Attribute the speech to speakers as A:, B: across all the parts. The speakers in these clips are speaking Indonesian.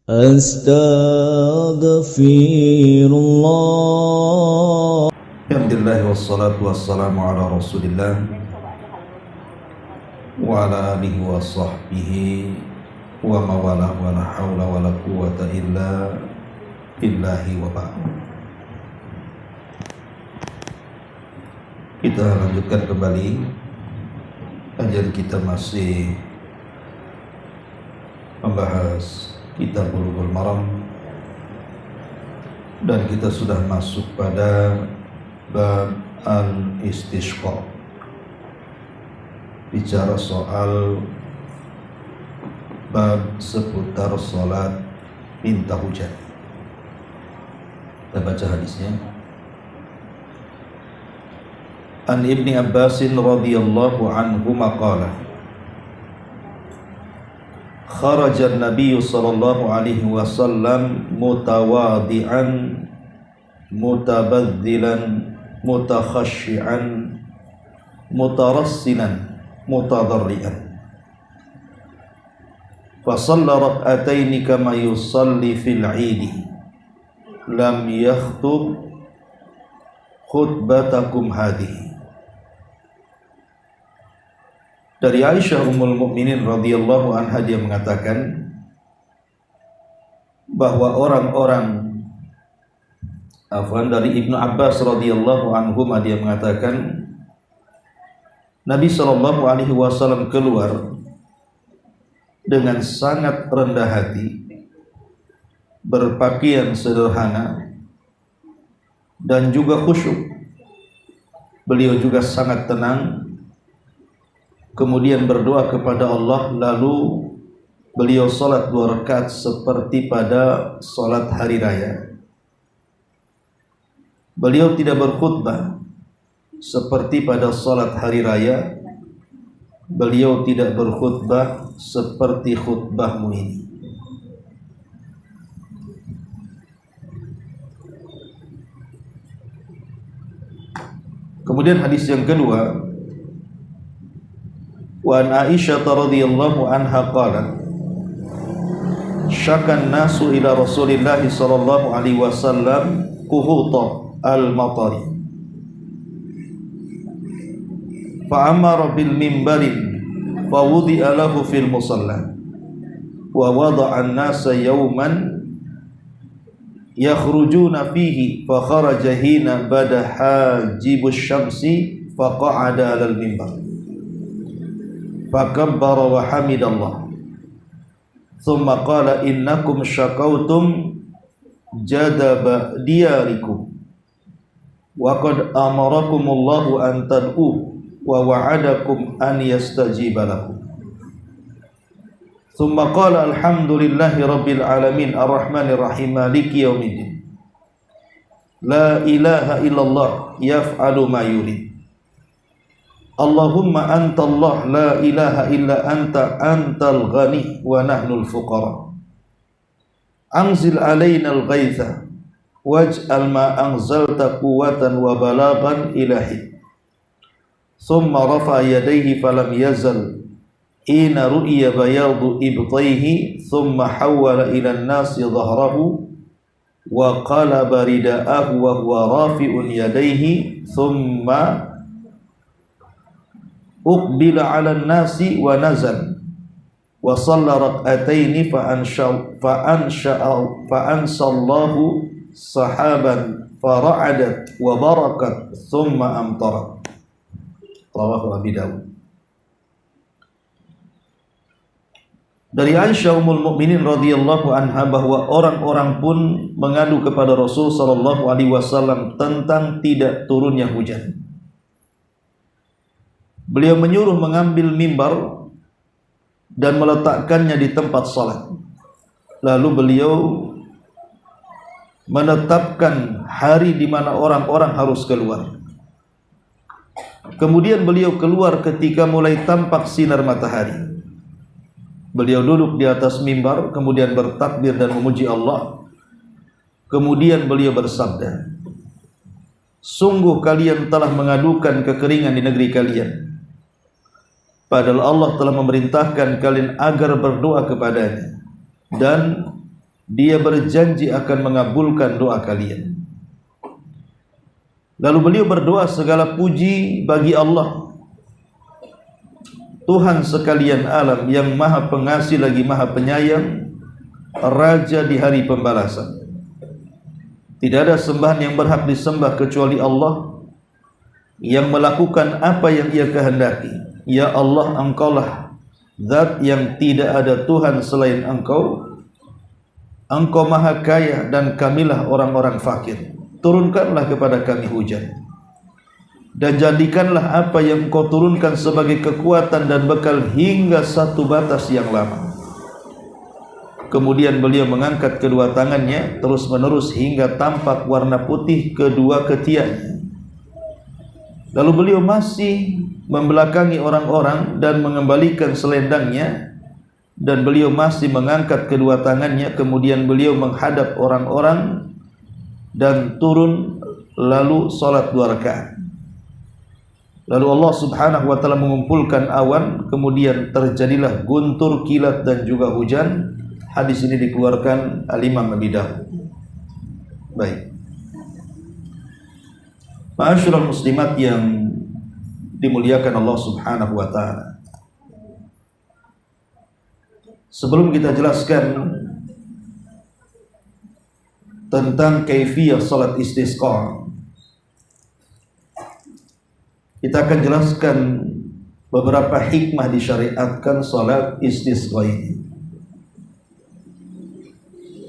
A: Astaghfirullah. Alhamdulillah wassalatu wassalamu ala Rasulillah wa ala alihi wa sahbihi wa mawala wa la hawla wa la quwwata illa billahi wa ba'd. Kita lanjutkan kembali kajian kita, masih membahas kitab Bulughul Maram, dan kita sudah masuk pada bab al-istisqa, bicara soal bab seputar salat minta hujan. Kita baca hadisnya. An Ibni Abbasin radhiyallahu anhu maqala kharaja an-nabiy sallallahu alaihi wasallam mutawadi'an mutabaddilan mutakhashshi'an mutarassinan mutadarrian fa shalla rak'ataini kama yusalli fil 'idi lam yakhtub khutbatakum hadhihi. Dari Aisyah Ummul Mukminin radhiyallahu anha, dia mengatakan bahwa dari Ibnu Abbas radhiyallahu anhu, dia mengatakan Nabi sallallahu alaihi wasallam keluar dengan sangat rendah hati, berpakaian sederhana dan juga khusyuk. Beliau juga sangat tenang, kemudian berdoa kepada Allah, lalu beliau salat 2 rakaat seperti pada salat hari raya. Beliau tidak berkhutbah seperti pada salat hari raya. Beliau tidak berkhutbah seperti khutbahmu ini. Kemudian hadis yang kedua, wa an Aisyah radhiyallahu anha qalat syakan nasu ila Rasulillah sallallahu alaihi wasallam quhuta al-matari fa amara bil mimbarin fa wudi'a lahu fil musalla wa wada'a an-nasa yawman yakhrujuna fihi fa kharaja hina bada hajibus syamsi fa qa'ada alal mimbar fakabbara wa hamidallah thumma qala innakum syakautum jadaba diyarikum wa qad amarakumullahu an tad'u wa wa'adakum an yastajiba lakum. Thumma qala alhamdulillahi rabbil alamin arrahmanir rahim maliki yaumiddin la ilaha illallah yaf'alu ma yurid Allahumma anta Allah la ilaha illa anta antal ghani wa nahnul fuqara anzil alaina al-ghaitha waj'al ma anzalta quwwatan wa balaghan ilahi. Thumma rafa'a yadayhi falam yazal ina ru'ya bayadu ibtayhi thumma hawwala ila an-nasi dhahrahu wa qalaba rida'ahu wa huwa rafi'un yadayhi thumma uqbila 'ala an-nasi wa nazal wa shalla rak'ataini fa ansallahu sahaban fara'adat wa barakat thumma amtarat. Rawahu Abi Dawud. Dari Aisyah Ummul Mukminin radhiyallahu anha bahwa orang-orang pun mengadu kepada Rasul sallallahu alaihi wasallam tentang tidak turunnya hujan. Beliau menyuruh mengambil mimbar dan meletakkannya di tempat salat. Lalu beliau menetapkan hari di mana orang-orang harus keluar. Kemudian beliau keluar ketika mulai tampak sinar matahari. Beliau duduk di atas mimbar, kemudian bertakbir dan memuji Allah. Kemudian beliau bersabda, sungguh kalian telah mengadukan kekeringan di negeri kalian, padahal Allah telah memerintahkan kalian agar berdoa kepadanya, dan Dia berjanji akan mengabulkan doa kalian. Lalu beliau berdoa, segala puji bagi Allah, Tuhan sekalian alam, yang maha pengasih lagi maha penyayang, Raja di hari pembalasan. Tidak ada sembahan yang berhak disembah kecuali Allah, yang melakukan apa yang Ia kehendaki. Ya Allah, Engkaulah Zat yang tidak ada Tuhan selain Engkau. Engkau maha kaya dan kamilah orang-orang fakir. Turunkanlah kepada kami hujan, dan jadikanlah apa yang Engkau turunkan sebagai kekuatan dan bekal hingga satu batas yang lama. Kemudian beliau mengangkat kedua tangannya terus menerus hingga tampak warna putih kedua ketiaknya. Lalu beliau masih membelakangi orang-orang dan mengembalikan selendangnya, dan beliau masih mengangkat kedua tangannya. Kemudian beliau menghadap orang-orang dan turun lalu salat 2 rakaat. Lalu Allah Subhanahu wa taala mengumpulkan awan, kemudian terjadilah guntur, kilat dan juga hujan. Hadis ini dikeluarkan Al-Imam Abi Dawud. Baik. Ma'asyiral muslimat yang dimuliakan Allah Subhanahu wa taala. Sebelum kita jelaskan tentang kaifiyah salat istisqa, kita akan jelaskan beberapa hikmah disyariatkan salat istisqa ini.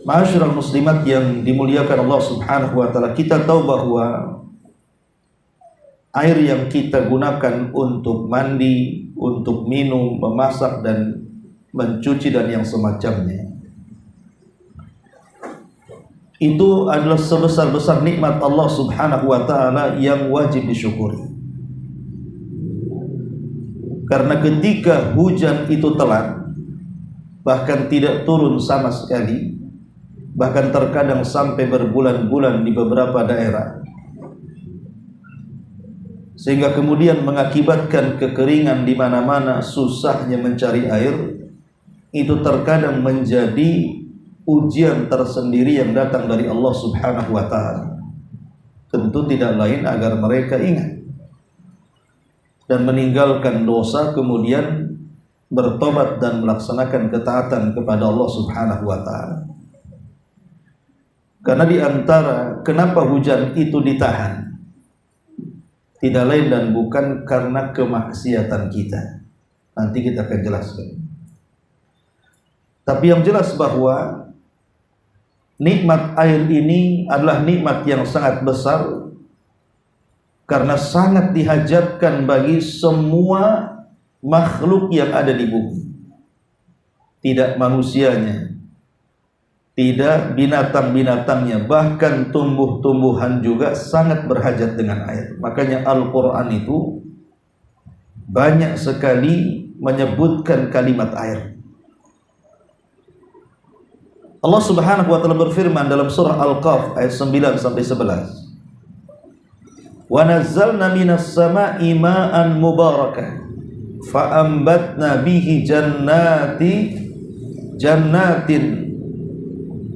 A: Ma'asyiral muslimat yang dimuliakan Allah Subhanahu wa taala, kita tahu bahwa air yang kita gunakan untuk mandi, untuk minum, memasak dan mencuci dan yang semacamnya, itu adalah sebesar-besar nikmat Allah Subhanahu wa taala yang wajib disyukuri. Karena ketika hujan itu telat, bahkan tidak turun sama sekali, bahkan terkadang sampai berbulan-bulan di beberapa daerah, sehingga kemudian mengakibatkan kekeringan di mana-mana, susahnya mencari air, itu terkadang menjadi ujian tersendiri yang datang dari Allah Subhanahu wa taala. Tentu tidak lain agar mereka ingat dan meninggalkan dosa, kemudian bertobat dan melaksanakan ketaatan kepada Allah Subhanahu wa taala. Karena di antara kenapa hujan itu ditahan, tidak lain dan bukan karena kemaksiatan kita. Nanti kita akan jelaskan. Tapi yang jelas bahwa nikmat air ini adalah nikmat yang sangat besar, karena sangat dihajatkan bagi semua makhluk yang ada di bumi. Tidak manusianya, tidak binatang-binatangnya, bahkan tumbuh-tumbuhan juga sangat berhajat dengan air. Makanya Al-Quran itu banyak sekali menyebutkan kalimat air. Allah Subhanahu wa taala berfirman dalam surah Al-Qaf ayat 9 sampai 11. Wa nazzalna minas sama'i ma'an mubarakan fa ambatna bihi jannatin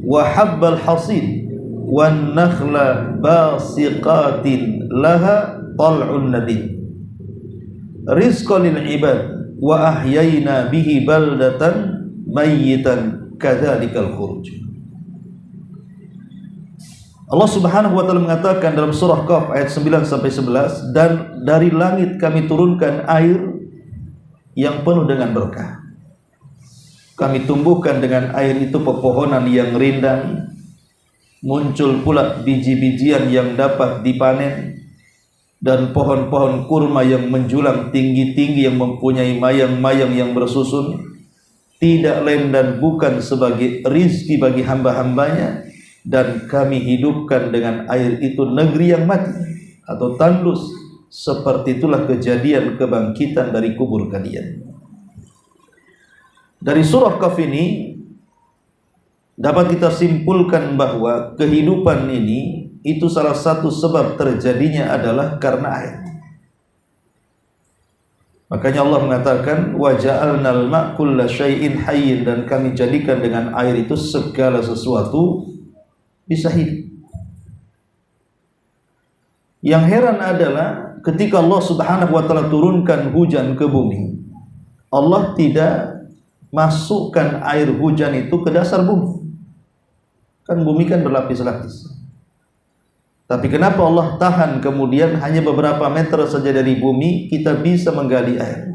A: wa habbal hasid wan nakhla basiqatin laha tal'un nadid rizqan lil ibad wa ahyayna bihi baldatan mayyitan kadzalikal khuruj. Allah Subhanahu wa taala mengatakan dalam surah Qaf ayat 9 sampai 11, dan dari langit kami turunkan air yang penuh dengan berkah. Kami tumbuhkan dengan air itu pepohonan yang rindang, muncul pula biji-bijian yang dapat dipanen, dan pohon-pohon kurma yang menjulang tinggi-tinggi yang mempunyai mayang-mayang yang bersusun, tidak lain dan bukan sebagai rizki bagi hamba-hambanya. Dan kami hidupkan dengan air itu negeri yang mati atau tandus. Seperti itulah kejadian kebangkitan dari kubur kalian. Dari surah Qaf ini dapat kita simpulkan bahwa kehidupan ini itu salah satu sebab terjadinya adalah karena air. Makanya Allah mengatakan wa ja'alnal ma' kulla syai'in hayyin, dan kami jadikan dengan air itu segala sesuatu bisa hidup. Yang heran adalah ketika Allah Subhanahu wa taala turunkan hujan ke bumi, Allah tidak masukkan air hujan itu ke dasar bumi. Kan bumi kan berlapis-lapis. Tapi kenapa Allah tahan kemudian hanya beberapa meter saja dari bumi kita bisa menggali air?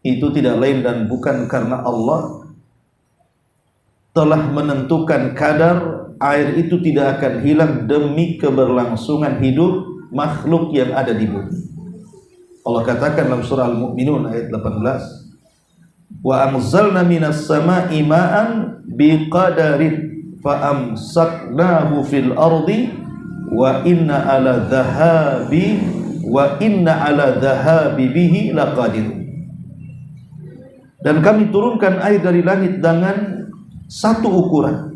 A: Itu tidak lain dan bukan karena Allah telah menentukan kadar air itu tidak akan hilang demi keberlangsungan hidup makhluk yang ada di bumi. Allah katakan dalam surah Al-Mu'minun ayat 18, wa anzalna minas sama'i ma'an biqadarin fa amsaknahu fil ardi wa inna ala dhahabi bihi laqadir. Dan kami turunkan air dari langit dengan satu ukuran,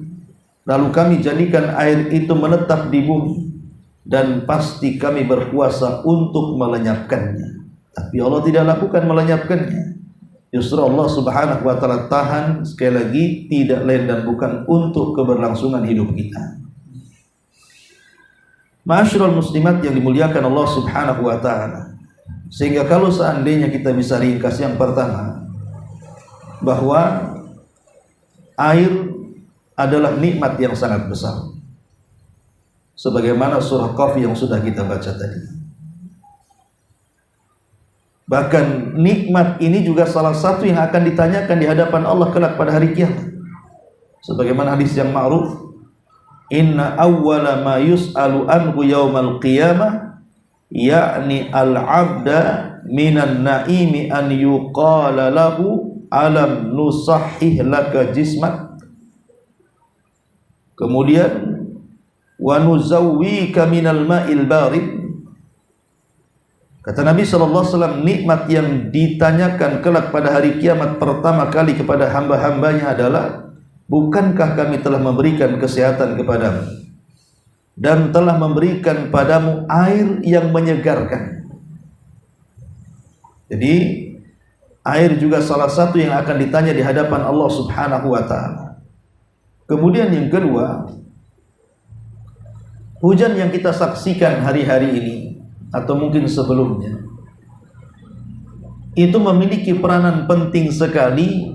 A: lalu kami jadikan air itu menetap di bumi, dan pasti kami berkuasa untuk melenyapkannya. Tapi Allah tidak lakukan melenyapkannya. Justru Allah Subhanahu wa taala tahan, sekali lagi tidak lain dan bukan untuk keberlangsungan hidup kita. Ma'asyiral muslimat yang dimuliakan Allah Subhanahu wa taala. Sehingga kalau seandainya kita bisa ringkas, yang pertama, bahwa air adalah nikmat yang sangat besar. Sebagaimana surah Qaf yang sudah kita baca tadi. Bahkan nikmat ini juga salah satu yang akan ditanyakan di hadapan Allah kelak pada hari kiamat. Sebagaimana hadis yang ma'ruf, inna awwala ma yus'alu anhu yaumal qiyamah yakni al-'abda minan na'imi an yuqala lahu alam nusahhih laka jismak. Kemudian wa nuzawwika minal ma'il barid. Kata Nabi SAW, nikmat yang ditanyakan kelak pada hari kiamat pertama kali kepada hamba-hambanya adalah, bukankah kami telah memberikan kesehatan kepadamu dan telah memberikan padamu air yang menyegarkan. Jadi air juga salah satu yang akan ditanya di hadapan Allah Subhanahu wa taala. Kemudian yang kedua, hujan yang kita saksikan hari-hari ini atau mungkin sebelumnya itu memiliki peranan penting sekali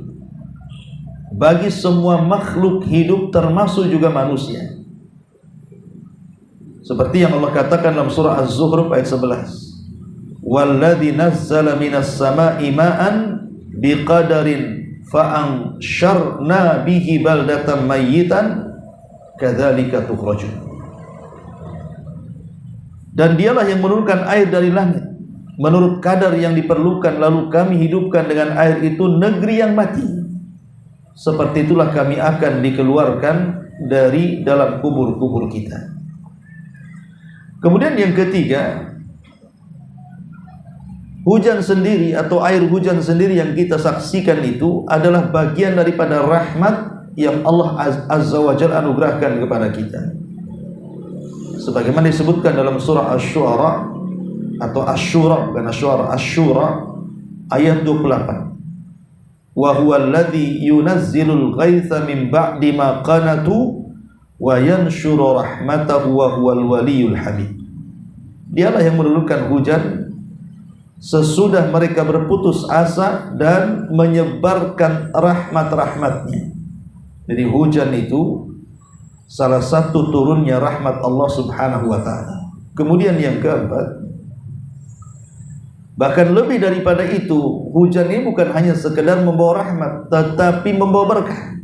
A: bagi semua makhluk hidup termasuk juga manusia. Seperti yang Allah katakan dalam surah Az-Zukhruf ayat 11, walladzi nazzala minas sama'i ma'an biqadarin fa'ansyarna bihi baldatan mayyitan kadzalika tukhrajun. Dan dialah yang menurunkan air dari langit menurut kadar yang diperlukan, lalu kami hidupkan dengan air itu negeri yang mati. Seperti itulah kami akan dikeluarkan dari dalam kubur-kubur kita. Kemudian yang ketiga, hujan sendiri atau air hujan sendiri yang kita saksikan itu adalah bagian daripada rahmat yang Allah Azza wa Jalla anugerahkan kepada kita. Sebagaimana disebutkan dalam surah Asy-Syu'ara atau Asy-Syura, bukan Asy-Syu'ara, Asy-Syura ayat 28. Wa huwal ladzi yunazzilul ghaitsa min ba'di ma qanatu wa yanshuru rahmatahu wa huwal waliyul hamid. Dialah yang menurunkan hujan sesudah mereka berputus asa dan menyebarkan rahmat-rahmatnya. Jadi hujan itu salah satu turunnya rahmat Allah Subhanahu wa taala. Kemudian yang keempat, bahkan lebih daripada itu, hujan ini bukan hanya sekedar membawa rahmat, tetapi membawa berkah.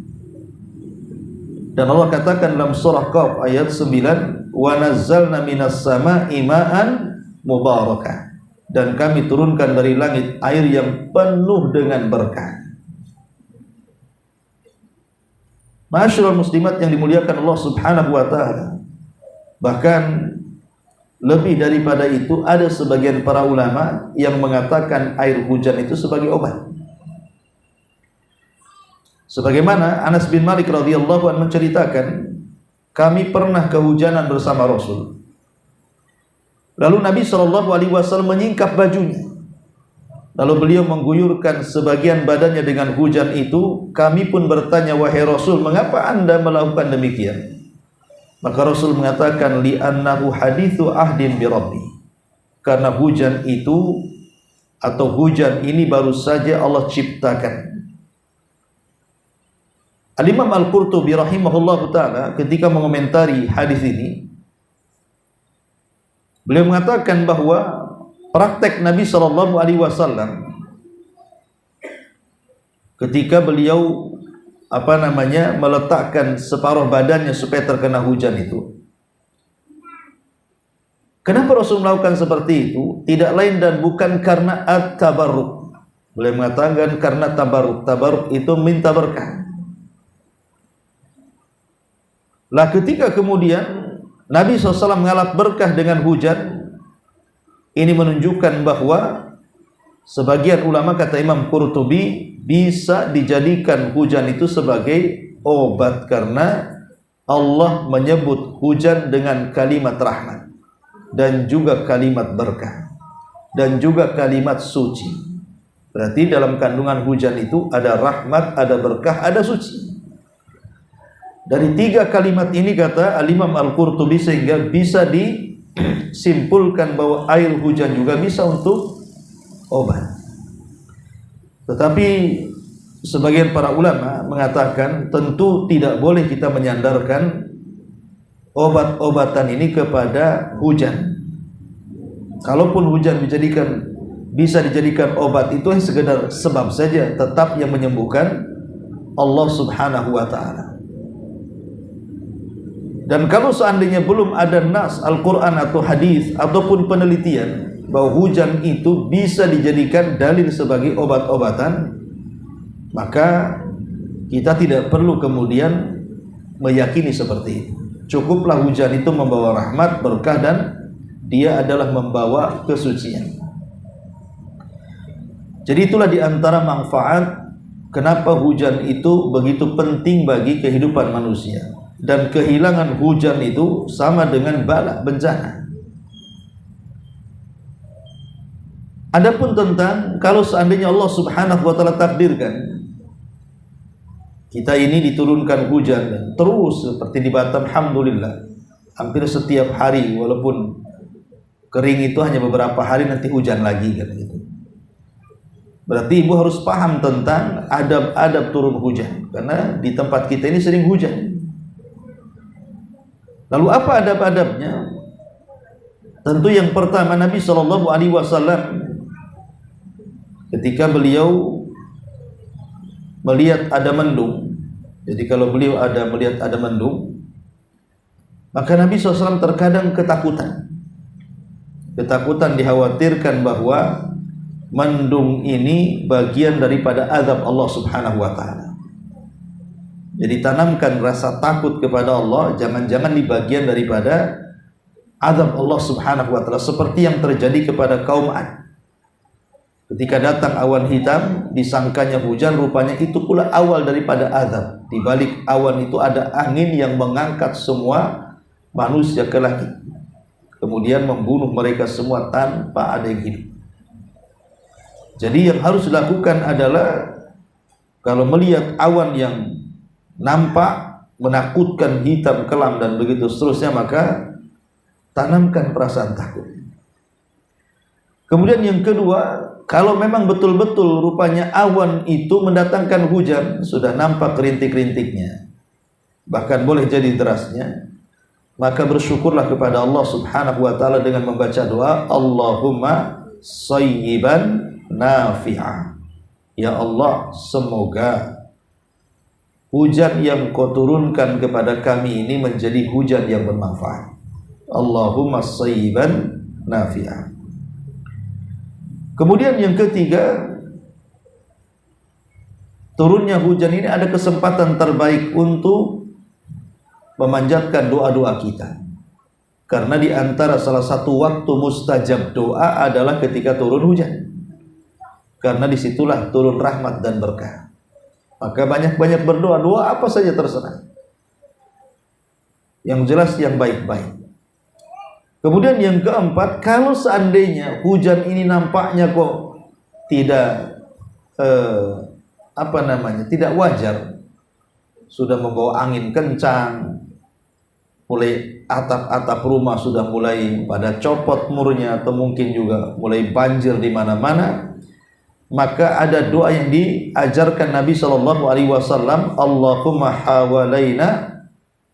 A: Dan Allah katakan dalam surah Qaf ayat 9, wa nazzalna minas sama'i ma'an mubarakah, dan kami turunkan dari langit air yang penuh dengan berkah. Ma'asyiral muslimat yang dimuliakan Allah Subhanahu wa taala. Bahkan lebih daripada itu, ada sebagian para ulama yang mengatakan air hujan itu sebagai obat. Sebagaimana Anas bin Malik radhiyallahu anhu menceritakan, kami pernah kehujanan bersama Rasul. Lalu Nabi SAW menyingkap bajunya. Lalu beliau mengguyurkan sebagian badannya dengan hujan itu. Kami pun bertanya, wahai Rasul, mengapa anda melakukan demikian? Maka Rasul mengatakan, li'annahu hadithu ahdin bi Rabbi. Karena hujan itu atau hujan ini baru saja Allah ciptakan. Al-Imam Al-Qurtubi rahimahullahu ta'ala ketika mengomentari hadis ini, beliau mengatakan bahwa praktek Nabi SAW ketika beliau meletakkan separuh badannya supaya terkena hujan itu. Kenapa Rasul melakukan seperti itu? Tidak lain dan bukan karena at-tabarruk. Beliau mengatakan karena tabarruk. Tabarruk itu minta berkah. Lah ketika kemudian Nabi SAW mengalap berkah dengan hujan, ini menunjukkan bahwa sebagian ulama, kata Imam Qurtubi, bisa dijadikan hujan itu sebagai obat karena Allah menyebut hujan dengan kalimat rahmat dan juga kalimat berkah dan juga kalimat suci. Berarti dalam kandungan hujan itu ada rahmat, ada berkah, ada suci. Dari tiga kalimat ini, kata Al-Imam Al-Qurtubi, sehingga bisa disimpulkan bahwa air hujan juga bisa untuk obat. Tetapi sebagian para ulama mengatakan tentu tidak boleh kita menyandarkan obat-obatan ini kepada hujan. Kalaupun hujan bisa dijadikan obat, itu sekedar sebab saja, tetap yang menyembuhkan Allah Subhanahu wa ta'ala. Dan kalau seandainya belum ada nas Al-Quran atau hadis ataupun penelitian bahwa hujan itu bisa dijadikan dalil sebagai obat-obatan, maka kita tidak perlu kemudian meyakini seperti itu. Cukuplah hujan itu membawa rahmat, berkah, dan dia adalah membawa kesucian. Jadi itulah diantara manfaat kenapa hujan itu begitu penting bagi kehidupan manusia. Dan kehilangan hujan itu sama dengan bala, bencana. Adapun tentang kalau seandainya Allah Subhanahu wa ta'ala takdirkan kita ini diturunkan hujan dan terus seperti di Batam, alhamdulillah, hampir setiap hari, walaupun kering itu hanya beberapa hari, nanti hujan lagi kan gitu. Berarti ibu harus paham tentang adab-adab turun hujan, karena di tempat kita ini sering hujan. Lalu apa adab-adabnya? Tentu yang pertama, Nabi SAW ketika beliau melihat ada mendung, jadi kalau beliau melihat ada mendung, maka Nabi SAW terkadang ketakutan, dikhawatirkan bahwa mendung ini bagian daripada azab Allah Subhanahu wa ta'ala. Jadi tanamkan rasa takut kepada Allah, jangan-jangan di bagian daripada azab Allah Subhanahu wa ta'ala, seperti yang terjadi kepada kaum Ad. Ketika datang awan hitam, disangkanya hujan, rupanya itu pula awal daripada azab. Di balik awan itu ada angin yang mengangkat semua manusia ke langit, kemudian membunuh mereka semua tanpa ada yang hidup. Jadi yang harus dilakukan adalah kalau melihat awan yang nampak menakutkan, hitam, kelam, dan begitu seterusnya, maka tanamkan perasaan takut. Kemudian yang kedua, kalau memang betul-betul rupanya awan itu mendatangkan hujan, sudah nampak rintik-rintiknya, bahkan boleh jadi derasnya, maka bersyukurlah kepada Allah Subhanahu wa ta'ala dengan membaca doa, Allahumma sayyiban nafi'ah. Ya Allah, semoga hujan yang kau turunkan kepada kami ini menjadi hujan yang bermanfaat. Allahumma sayyiban nafi'ah. Kemudian yang ketiga, turunnya hujan ini ada kesempatan terbaik untuk memanjatkan doa-doa kita. Karena di antara salah satu waktu mustajab doa adalah ketika turun hujan. Karena disitulah turun rahmat dan berkah. Maka banyak-banyak berdoa, doa apa saja terserah. Yang jelas yang baik-baik. Kemudian yang keempat, kalau seandainya hujan ini nampaknya kok tidak tidak wajar, sudah membawa angin kencang, mulai atap-atap rumah sudah mulai pada copot murnya, atau mungkin juga mulai banjir di mana-mana, maka ada doa yang diajarkan Nabi sallallahu alaihi wasallam, Allahumma hawalaina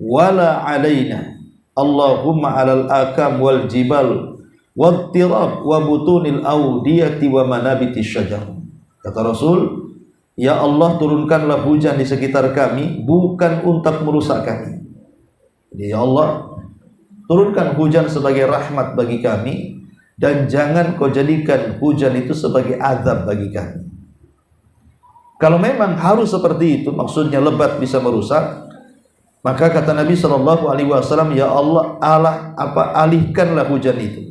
A: wala alaina, Allahumma alal akam wal jibal wattirab wa butunil awdiyati wa manabitis syajar. Kata Rasul, ya Allah, turunkanlah hujan di sekitar kami, bukan untuk merusak kami. Jadi ya Allah, turunkan hujan sebagai rahmat bagi kami, dan jangan kau jadikan hujan itu sebagai azab bagi kami. Kalau memang harus seperti itu, maksudnya lebat bisa merusak, maka kata Nabi sallallahu alaihi wasallam, ya Allah, alihkanlah hujan itu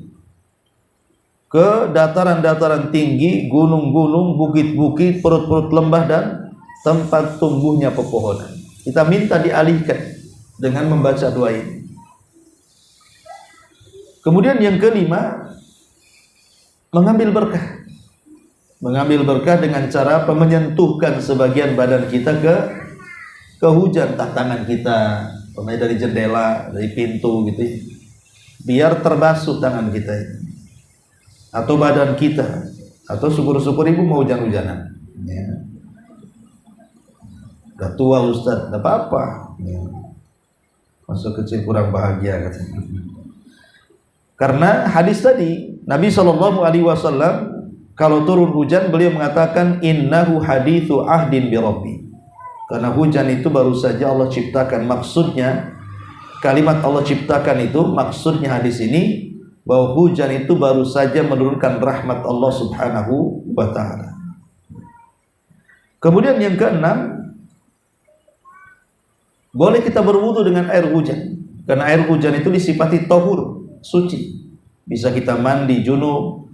A: ke dataran-dataran tinggi, gunung-gunung, bukit-bukit, perut-perut lembah, dan tempat tumbuhnya pepohonan. Kita minta dialihkan dengan membaca doa ini. Kemudian yang kelima, mengambil berkah. Mengambil berkah dengan cara menyentuhkan sebagian badan kita ke hujan, tangan kita, dari jendela, dari pintu gitu ya. Biar terbasuh tangan kita ini, atau badan kita, atau syukur-syukur ibu mau hujan-hujanan ya. Udah tua Ustaz, tidak apa-apa ya. Masa kecil kurang bahagia katanya. Karena hadis tadi Nabi SAW kalau turun hujan beliau mengatakan innahu hadithu ahdin bi rabbi, karena hujan itu baru saja Allah ciptakan. Maksudnya kalimat Allah ciptakan itu, maksudnya hadis ini bahwa hujan itu baru saja menurunkan rahmat Allah subhanahu wa ta'ala. Kemudian yang keenam, boleh kita berwudu dengan air hujan, karena air hujan itu disifati tahur, suci. Bisa kita mandi junub,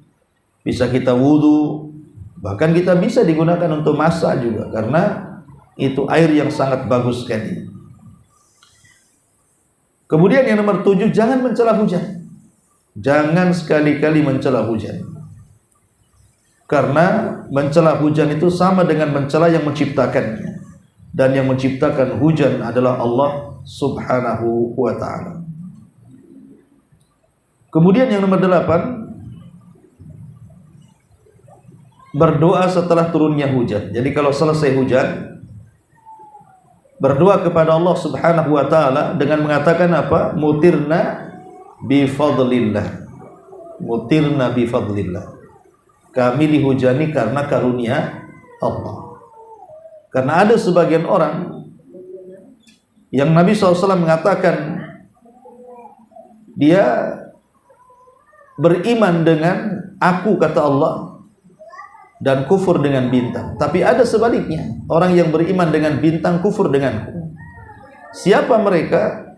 A: bisa kita wudu, bahkan kita bisa digunakan untuk masak juga, karena itu air yang sangat bagus sekali. Kemudian yang nomor 7, jangan mencela hujan. Jangan sekali-kali mencela hujan, karena mencela hujan itu sama dengan mencela yang menciptakannya, dan yang menciptakan hujan adalah Allah subhanahu wa ta'ala. Kemudian yang nomor 8, berdoa setelah turunnya hujan. Jadi kalau selesai hujan, berdoa kepada Allah subhanahu wa ta'ala dengan mengatakan apa? Mutirna bifadlillah, mutirna bifadlillah, kami dihujani karena karunia Allah. Karena ada sebagian orang yang Nabi SAW mengatakan dia beriman dengan aku, kata Allah, dan kufur dengan bintang. Tapi ada sebaliknya, orang yang beriman dengan bintang, kufur denganku. Siapa mereka?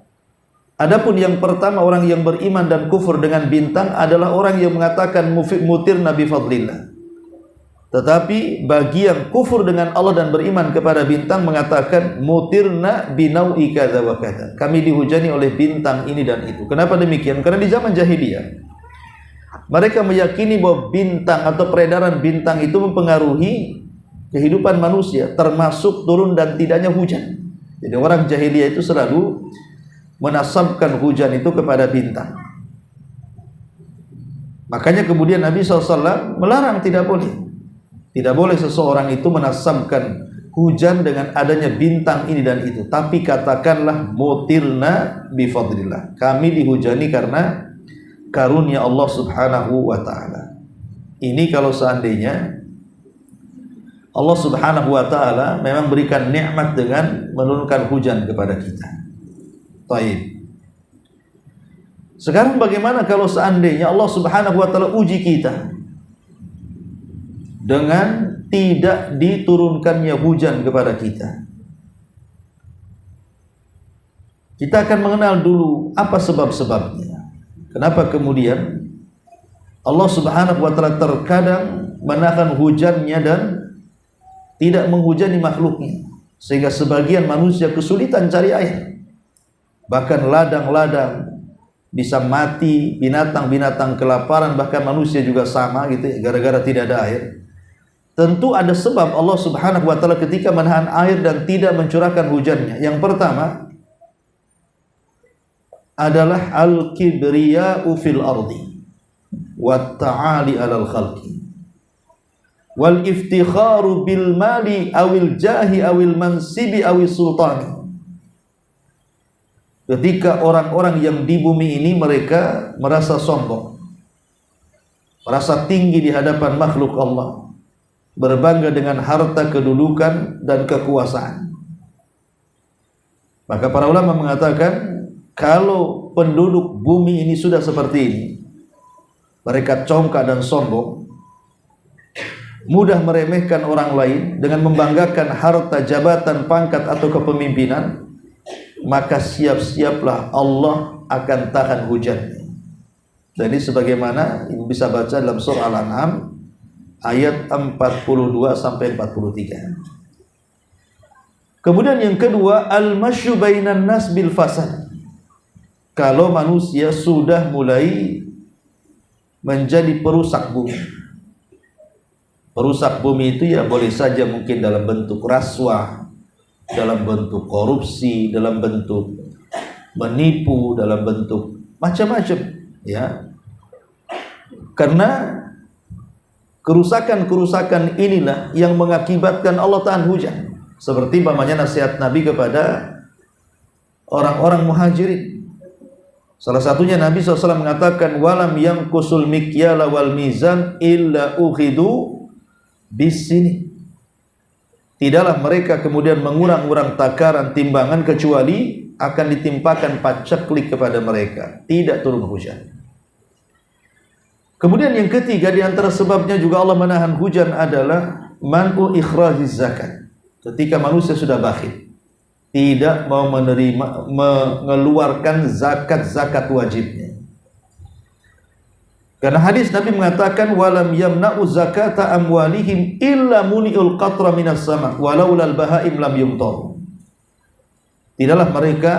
A: Adapun yang pertama, orang yang beriman dan kufur dengan bintang adalah orang yang mengatakan mutirna bi fadlillah. Tetapi bagi yang kufur dengan Allah dan beriman kepada bintang, mengatakan mutirna binau'i kadza wa kadza, kami dihujani oleh bintang ini dan itu. Kenapa demikian? Karena di zaman jahiliyah mereka meyakini bahwa bintang atau peredaran bintang itu mempengaruhi kehidupan manusia, termasuk turun dan tidaknya hujan. Jadi orang jahiliyah itu selalu menasabkan hujan itu kepada bintang. Makanya kemudian Nabi SAW melarang, tidak boleh. Tidak boleh seseorang itu menasabkan hujan dengan adanya bintang ini dan itu. Tapi katakanlah mutirna bifadlillah, kami dihujani karena karunia Allah subhanahu wa ta'ala. Ini kalau seandainya Allah subhanahu wa ta'ala memang berikan nikmat dengan menurunkan hujan kepada kita. Taib. Sekarang bagaimana kalau seandainya Allah subhanahu wa ta'ala uji kita dengan tidak diturunkannya hujan kepada kita? Kita akan mengenal dulu apa sebab-sebabnya. Kenapa kemudian Allah subhanahu wa ta'ala terkadang menahan hujannya dan tidak menghujani makhluknya, sehingga sebagian manusia kesulitan cari air. Bahkan ladang-ladang bisa mati, binatang-binatang kelaparan, bahkan manusia juga sama gitu ya, gara-gara tidak ada air. Tentu ada sebab Allah Subhanahu wa taala ketika menahan air dan tidak mencurahkan hujannya. Yang pertama adalah al-kibriya'u fil ardi wa ta'ali 'alal khalqi wal iftikharu bil mali awil jahi awil mansibi awil sultani. Ketika orang-orang yang di bumi ini mereka merasa sombong, merasa tinggi di hadapan makhluk Allah, berbangga dengan harta, kedudukan, dan kekuasaan. Maka para ulama mengatakan, kalau penduduk bumi ini sudah seperti ini, mereka congkak dan sombong, mudah meremehkan orang lain dengan membanggakan harta, jabatan, pangkat, atau kepemimpinan, maka siap-siaplah Allah akan tahan hujannya. Jadi sebagaimana Ibu bisa baca dalam surah Al-An'am ayat 42 sampai 43. Kemudian yang kedua, al-masyu bainan nas bil fasad. Kalau manusia sudah mulai menjadi perusak bumi. Perusak bumi itu ya boleh saja mungkin dalam bentuk rasuah, dalam bentuk korupsi, dalam bentuk menipu, dalam bentuk macam-macam, ya. Karena kerusakan-kerusakan inilah yang mengakibatkan Allah tahan hujan. Seperti umpamanya nasihat Nabi kepada orang-orang muhajirin. Salah satunya Nabi SAW mengatakan, walam yanqusul mikyala wal mizan illa ukhidu bisini. Tidaklah mereka kemudian mengurang-urang takaran timbangan kecuali akan ditimpakan paceklik kepada mereka, tidak turun hujan. Kemudian yang ketiga di antara sebabnya juga Allah menahan hujan adalah man'u ikhrajiz zakat. Ketika manusia sudah bakhil, tidak mau mengeluarkan zakat wajibnya. Karena hadis Nabi mengatakan walam yamna'u zakata amwalihim illa muni'ul qatra minas sama walaulal bahaim lam yumtar. Tidaklah mereka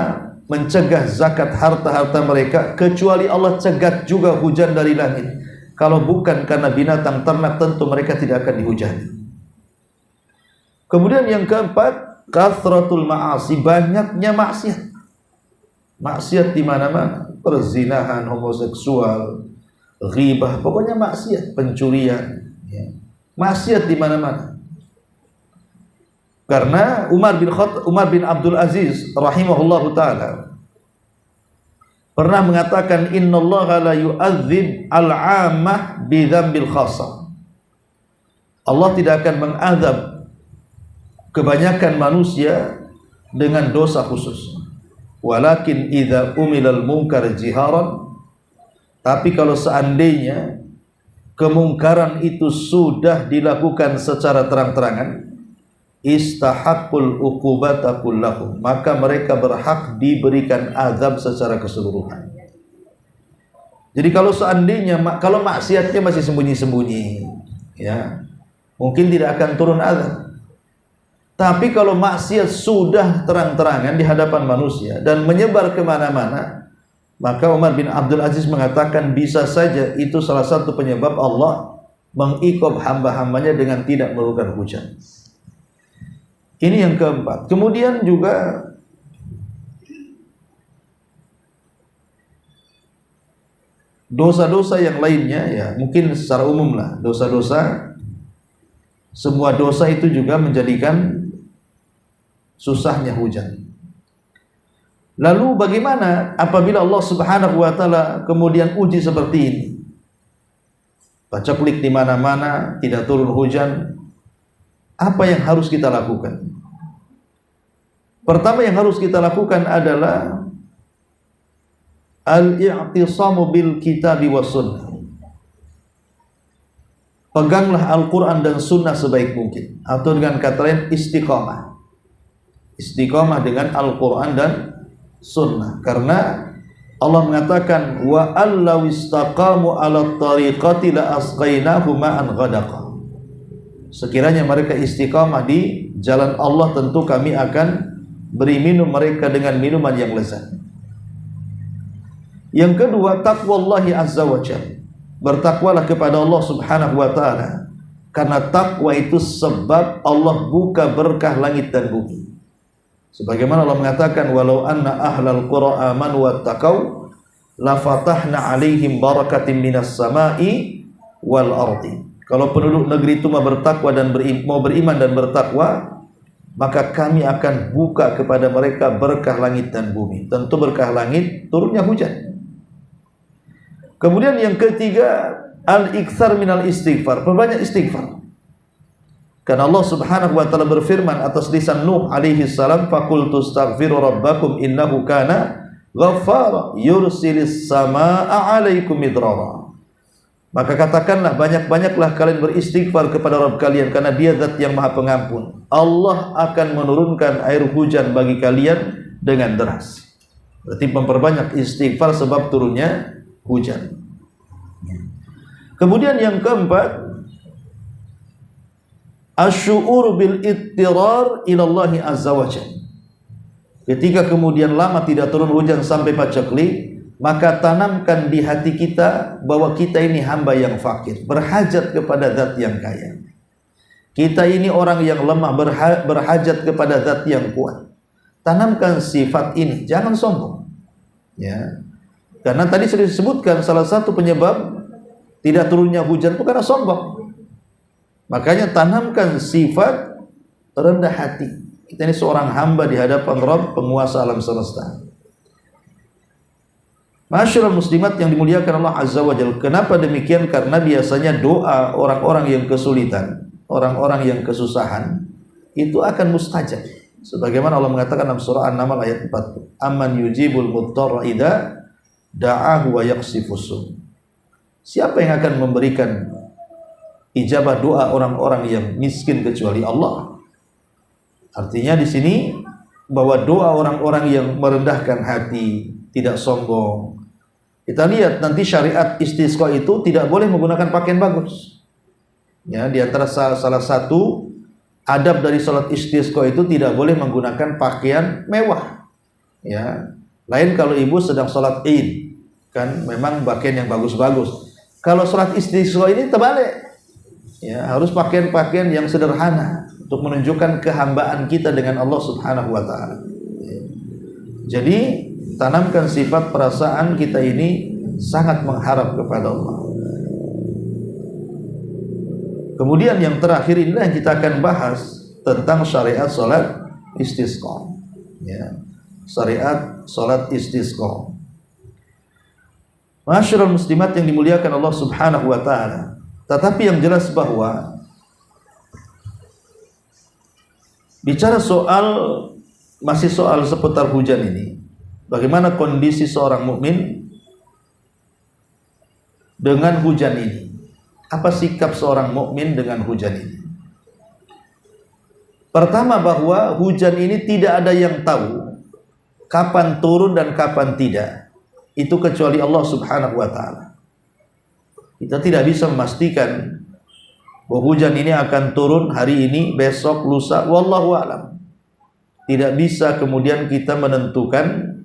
A: mencegah zakat harta-harta mereka kecuali Allah cegat juga hujan dari langit. Kalau bukan karena binatang ternak, tentu mereka tidak akan dihujani. Kemudian yang keempat, kathratul ma'asi, banyaknya maksiat. Maksiat di mana-mana, perzinahan, homoseksual, ghibah, pokoknya maksiat, pencurian, ya. Maksiat di mana-mana. Karena Umar bin Abdul Aziz rahimahullahu taala pernah mengatakan, innallaha la yu'adzib al-'ammah bi dzambil khassah. Allah tidak akan mengazab kebanyakan manusia dengan dosa khusus. Walakin idza umilal munkar jiharan, tapi kalau seandainya kemungkaran itu sudah dilakukan secara terang-terangan, istahaqqul uqubata kullahum, maka mereka berhak diberikan azab secara keseluruhan. Jadi kalau seandainya kalau maksiatnya masih sembunyi-sembunyi, ya, mungkin tidak akan turun azab. Tapi kalau maksiat sudah terang-terangan di hadapan manusia dan menyebar kemana-mana, maka Umar bin Abdul Aziz mengatakan bisa saja itu salah satu penyebab Allah mengiqab hamba-hambanya dengan tidak menurunkan hujan. Ini yang keempat. Kemudian juga dosa-dosa yang lainnya, ya mungkin secara umum lah, dosa-dosa, semua dosa itu juga menjadikan susahnya hujan. Lalu bagaimana apabila Allah Subhanahu wa taala kemudian uji seperti ini? Paceklik di mana-mana, tidak turun hujan. Apa yang harus kita lakukan? Pertama yang harus kita lakukan adalah al-i'tisamu bil kitabi was sunnah. Peganglah Al-Quran dan sunnah sebaik mungkin, atau dengan kata lain istiqamah. Istiqamah dengan Al-Quran dan sunnah. Karena Allah mengatakan wa allaw istaqamu 'ala tariqati la asqainahum ma'an ghadaqa. Sekiranya mereka istiqamah di jalan Allah, tentu kami akan beri minum mereka dengan minuman yang lezat. Yang kedua, taqwallahi azza wa jalla. Bertakwalah kepada Allah Subhanahu wa taala Karena takwa itu sebab Allah buka berkah langit dan bumi. Sebagaimana Allah mengatakan, walau anna ahlal qura amanu wattaqau la fatahna alaihim barakatin minas samai wal ardi. Kalau penduduk negeri itu mau bertakwa dan mau beriman dan bertakwa, maka kami akan buka kepada mereka berkah langit dan bumi. Tentu berkah langit, turunnya hujan. Kemudian yang ketiga, al-iktsar minal istighfar, perbanyak istighfar. Karena Allah Subhanahu wa taala berfirman atas lisan Nuh alaihi salam, faqultu astaghfiru rabbakum innahu kana ghaffara yursilis samaa'a 'alaikum midrara. Maka katakanlah, banyak-banyaklah kalian beristighfar kepada Rabb kalian, karena Dia zat yang Maha Pengampun. Allah akan menurunkan air hujan bagi kalian dengan deras. Berarti memperbanyak istighfar sebab turunnya hujan. Kemudian yang keempat, asy'ur bil ittirar ila Allah azza wa jalla. Ketika kemudian lama tidak turun hujan sampai paceklik, maka tanamkan di hati kita bahwa kita ini hamba yang fakir, berhajat kepada zat yang kaya. Kita ini orang yang lemah, berhajat kepada zat yang kuat. Tanamkan sifat ini, jangan sombong. Ya. Karena tadi sudah disebutkan salah satu penyebab tidak turunnya hujan itu karena sombong. Makanya tanamkan sifat rendah hati. Kita ini seorang hamba di hadapan Rabb, penguasa alam semesta. Masyaallah muslimat yang dimuliakan Allah Azza wa Jalla. Kenapa demikian? Karena biasanya doa orang-orang yang kesulitan, orang-orang yang kesusahan itu akan mustajab. Sebagaimana Allah mengatakan dalam surah An-Naml ayat 40, amman yujibul mudtarra idza da'ahu wa yaksifus su'. Siapa yang akan memberikan ijabah doa orang-orang yang miskin kecuali Allah? Artinya di sini bahwa doa orang-orang yang merendahkan hati, tidak sombong. Kita lihat nanti syariat istisqa itu tidak boleh menggunakan pakaian bagus. Ya, di antara salah satu adab dari salat istisqa itu tidak boleh menggunakan pakaian mewah. Ya, lain kalau ibu sedang salat Id, kan memang pakaian yang bagus-bagus. Kalau salat istisqa ini terbalik. Ya, harus pakaian-pakaian yang sederhana untuk menunjukkan kehambaan kita dengan Allah Subhanahu wa taala. Jadi tanamkan sifat perasaan kita ini sangat mengharap kepada Allah. Kemudian yang terakhir inilah yang kita akan bahas tentang syariat salat istisqa. Ya, syariat salat istisqa. Masyaallah muslimat yang dimuliakan Allah Subhanahu wa taala. Tetapi yang jelas bahwa bicara masih soal seputar hujan ini, bagaimana kondisi seorang mukmin dengan hujan ini? Apa sikap seorang mukmin dengan hujan ini? Pertama, bahwa hujan ini tidak ada yang tahu kapan turun dan kapan tidak. Itu kecuali Allah Subhanahu wa taala. Kita tidak bisa memastikan bahwa hujan ini akan turun hari ini, besok, lusa, wallahu a'lam. Tidak bisa kemudian kita menentukan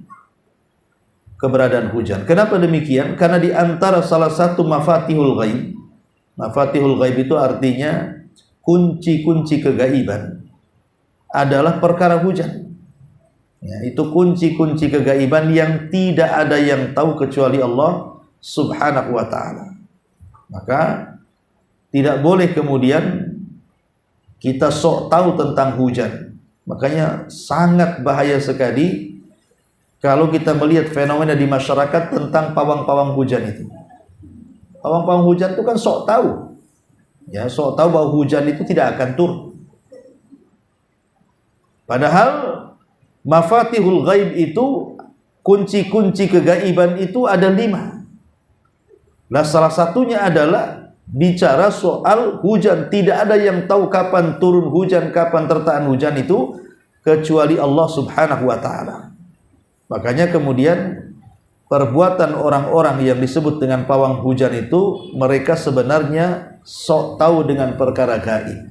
A: keberadaan hujan. Kenapa demikian? Karena di antara salah satu mafatihul ghaib. Mafatihul ghaib itu artinya kunci-kunci kegaiban adalah perkara hujan. Ya, itu kunci-kunci kegaiban yang tidak ada yang tahu kecuali Allah Subhanahu wa taala. Maka tidak boleh kemudian kita sok tahu tentang hujan. Makanya sangat bahaya sekali kalau kita melihat fenomena di masyarakat tentang pawang-pawang hujan itu. Pawang-pawang hujan itu kan sok tahu. Ya, sok tahu bahwa hujan itu tidak akan turun. Padahal mafatihul ghaib itu, kunci-kunci kegaiban itu ada 5. Nah, salah satunya adalah bicara soal hujan. Tidak ada yang tahu kapan turun hujan, kapan tertahan hujan itu kecuali Allah Subhanahu wa taala. Makanya kemudian perbuatan orang-orang yang disebut dengan pawang hujan itu, mereka sebenarnya sok tahu dengan perkara gaib.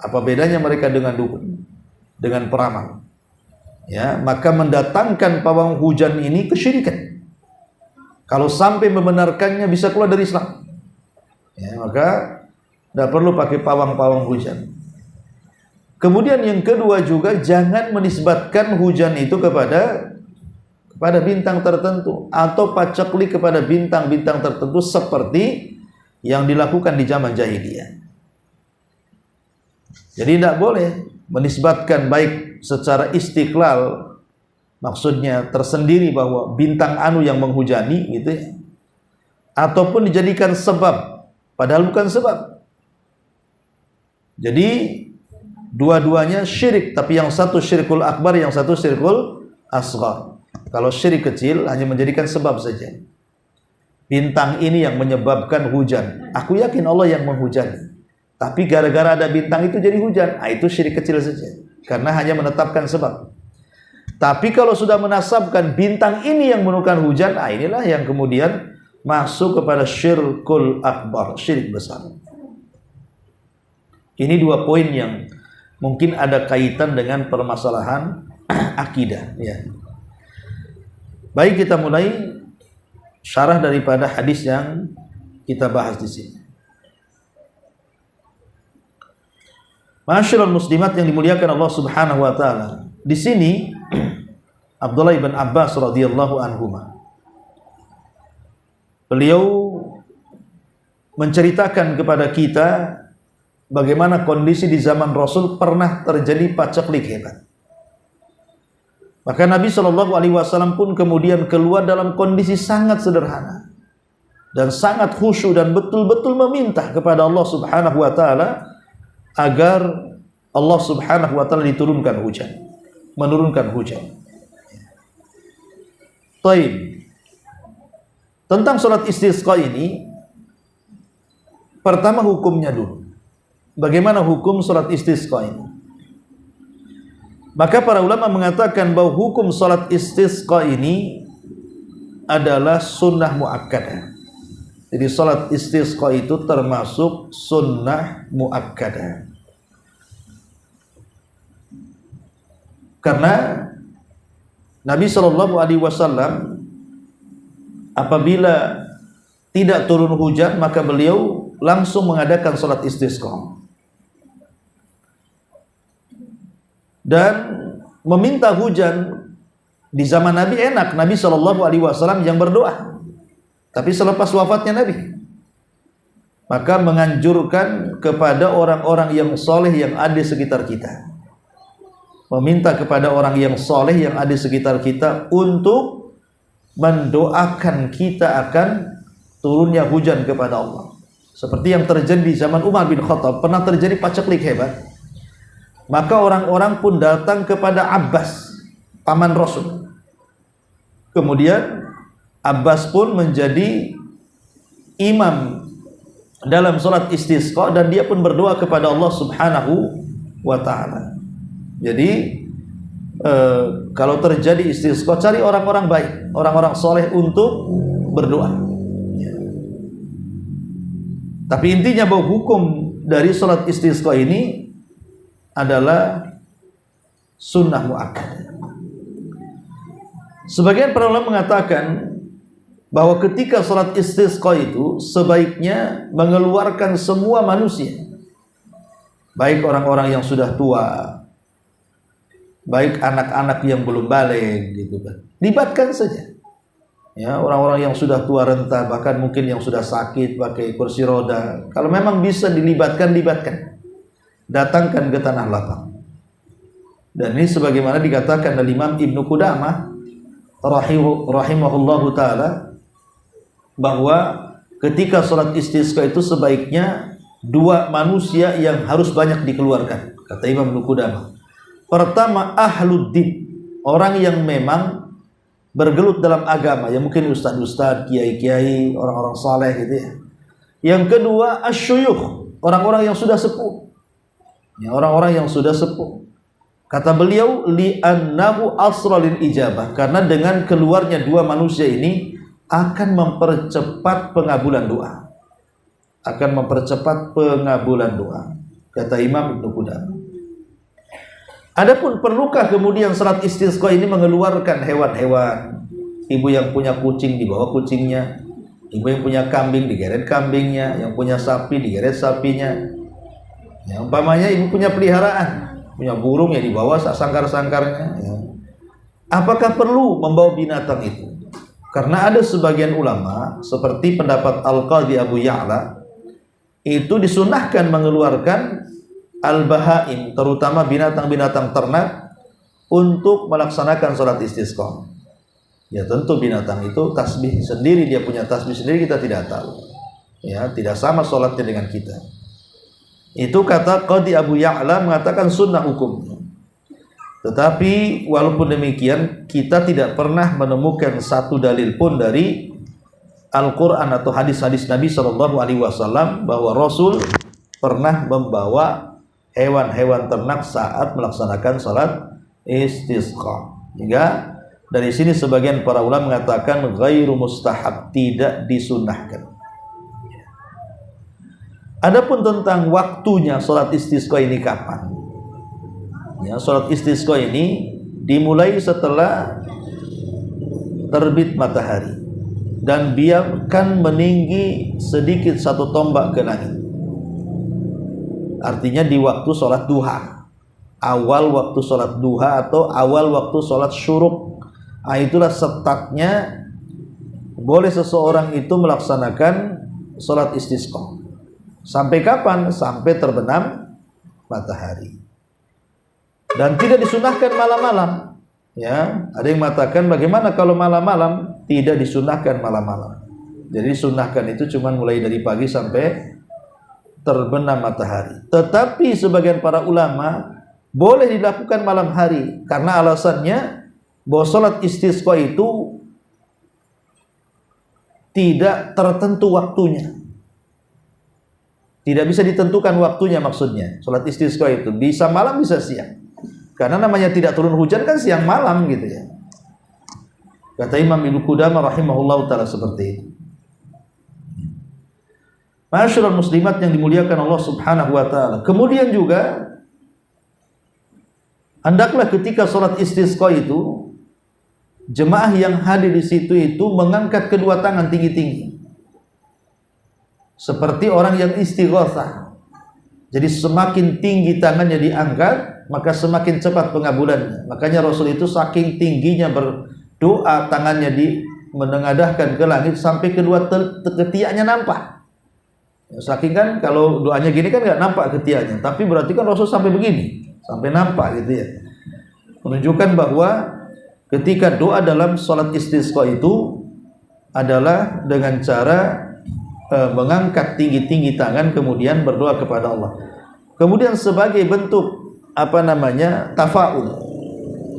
A: Apa bedanya mereka dengan dukun, dengan peramal? Ya, maka mendatangkan pawang hujan ini kesyirikan. Kalau sampai membenarkannya bisa keluar dari Islam. Ya, maka Tidak perlu pakai pawang-pawang hujan. Kemudian yang kedua juga, jangan menisbatkan hujan itu kepada bintang tertentu atau paceklik kepada bintang-bintang tertentu seperti yang dilakukan di zaman jahiliyah. Jadi tidak boleh menisbatkan baik secara istiqlal, maksudnya tersendiri bahwa bintang anu yang menghujani gitu ya, ataupun dijadikan sebab padahal bukan sebab. Jadi dua-duanya syirik, tapi yang satu syirkul akbar, yang satu syirkul asghar. Kalau syirik kecil hanya menjadikan sebab saja. Bintang ini yang menyebabkan hujan. Aku yakin Allah yang menghujani. Tapi gara-gara ada bintang itu jadi hujan. Itu syirik kecil saja. Karena hanya menetapkan sebab. Tapi kalau sudah menasabkan bintang ini yang menurunkan hujan, inilah yang kemudian masuk kepada syirkul akbar, syirik besar. Ini dua poin yang mungkin ada kaitan dengan permasalahan akidah. Ya. Baik, kita mulai syarah daripada hadis yang kita bahas di sini. Ma'asyiral muslimat yang dimuliakan Allah Subhanahu wa taala. Di sini Abdullah bin Abbas radhiyallahu anhuma, beliau menceritakan kepada kita bagaimana kondisi di zaman Rasul pernah terjadi paceklik hebat. Maka Nabi SAW pun kemudian keluar dalam kondisi sangat sederhana dan sangat khusyuk dan betul-betul meminta kepada Allah Subhanahu wa taala agar Allah Subhanahu wa taala diturunkan hujan, menurunkan hujan. Taib. Tentang salat istisqa ini, pertama hukumnya dulu. Bagaimana hukum salat istisqa ini? Maka para ulama mengatakan bahwa hukum salat istisqa ini adalah sunnah muakkadah. Jadi salat istisqa itu termasuk sunnah muakkadah. Karena Nabi SAW apabila tidak turun hujan, maka beliau langsung mengadakan salat istisqa dan meminta hujan. Di zaman Nabi enak, Nabi SAW yang berdoa. Tapi selepas wafatnya Nabi, maka menganjurkan kepada orang-orang yang soleh yang ada di sekitar kita, meminta kepada orang yang soleh yang ada di sekitar kita untuk mendoakan kita akan turunnya hujan kepada Allah. Seperti yang terjadi di zaman Umar bin Khattab, pernah terjadi paceklik hebat. Maka orang-orang pun datang kepada Abbas, paman Rasul. Kemudian Abbas pun menjadi imam dalam salat istisqa dan dia pun berdoa kepada Allah Subhanahu wa taala. Jadi kalau terjadi istisqa, cari orang-orang baik, orang-orang soleh untuk berdoa. Tapi intinya bahwa hukum dari salat istisqa ini adalah sunnah muakkadah. Sebagian para ulama mengatakan bahwa ketika salat istisqa itu sebaiknya mengeluarkan semua manusia, baik orang-orang yang sudah tua, baik anak-anak yang belum balik, gitu kan. Libatkan saja. Ya, orang-orang yang sudah tua renta, bahkan mungkin yang sudah sakit pakai kursi roda. Kalau memang bisa dilibatkan, libatkan. Datangkan ke tanah lapang. Dan ini sebagaimana dikatakan oleh Imam Ibnu Qudamah rahimahullahu taala, bahwa ketika salat istisqa itu sebaiknya dua manusia yang harus banyak dikeluarkan, kata Imam Ibnu Qudamah. Pertama, ahluddin, orang yang memang bergelut dalam agama, yang mungkin ustaz-ustaz, kiai-kiai, orang-orang saleh gitu ya. Yang kedua, asyuyukh, orang-orang yang sudah sepuh. Ya, orang-orang yang sudah sepuh. Kata beliau, li'annahu asra lil ijabah, karena dengan keluarnya dua manusia ini akan mempercepat pengabulan doa. Akan mempercepat pengabulan doa, kata Imam Ibnu Qudamah. Adapun perlukah kemudian salat istisqa ini mengeluarkan hewan-hewan? Ibu yang punya kucing dibawa kucingnya, Ibu yang punya kambing digeret kambingnya, yang punya sapi digeret sapinya. Ya, umpamanya ibu punya peliharaan, punya burung ya dibawa sangkar-sangkarnya. Ya. Apakah perlu membawa binatang itu? Karena ada sebagian ulama seperti pendapat Al-Qadhi Abu Ya'la, itu disunahkan mengeluarkan al-bahaim, terutama binatang-binatang ternak, untuk melaksanakan sholat istisqa. Ya tentu binatang itu tasbih sendiri, dia punya tasbih sendiri, kita tidak tahu. Ya, tidak sama sholatnya dengan kita. Itu kata Qadhi Abu Ya'la mengatakan sunnah hukum. Tetapi walaupun demikian, kita tidak pernah menemukan satu dalil pun dari Al-Quran atau hadis-hadis Nabi SAW bahwa Rasul pernah membawa hewan-hewan ternak saat melaksanakan sholat istisqa. Hingga dari sini sebagian para ulama mengatakan ghairu mustahab, tidak disunahkan. Adapun tentang waktunya sholat istisqa ini kapan? Ya, sholat istisqa ini dimulai setelah terbit matahari dan biarkan meninggi sedikit satu tombak ke langit. Artinya di waktu sholat duha, awal waktu sholat duha atau awal waktu sholat syuruk. Nah, itulah setatnya boleh seseorang itu melaksanakan sholat istisqa. Sampai kapan? Sampai terbenam matahari. Dan tidak disunahkan malam-malam. Ya, ada yang mengatakan bagaimana kalau malam-malam? Tidak disunahkan malam-malam. Jadi disunahkan itu cuma mulai dari pagi sampai terbenam matahari. Tetapi sebagian para ulama boleh dilakukan malam hari karena alasannya bahwa sholat istisqa itu tidak tertentu waktunya, tidak bisa ditentukan waktunya. Maksudnya sholat istisqa itu bisa malam bisa siang, karena namanya tidak turun hujan kan siang malam gitu ya. Kata Imam Ibnu Qudamah rahimahullah ta'ala seperti itu. Ma'asyiral muslimat yang dimuliakan Allah subhanahu wa ta'ala. Kemudian juga hendaklah ketika sholat istisqa itu jemaah yang hadir di situ itu mengangkat kedua tangan tinggi-tinggi, seperti orang yang istighatsah. Jadi semakin tinggi tangannya diangkat, maka semakin cepat pengabulannya. Makanya Rasul itu saking tingginya berdoa, tangannya menengadahkan ke langit sampai kedua ketiaknya nampak. Saking kan kalau doanya gini kan nggak nampak ketiaknya, tapi berarti kan Rasul sampai begini, sampai nampak gitu ya. Menunjukkan bahwa ketika doa dalam sholat istisqa itu adalah dengan cara mengangkat tinggi-tinggi tangan kemudian berdoa kepada Allah. Kemudian sebagai bentuk tafaul.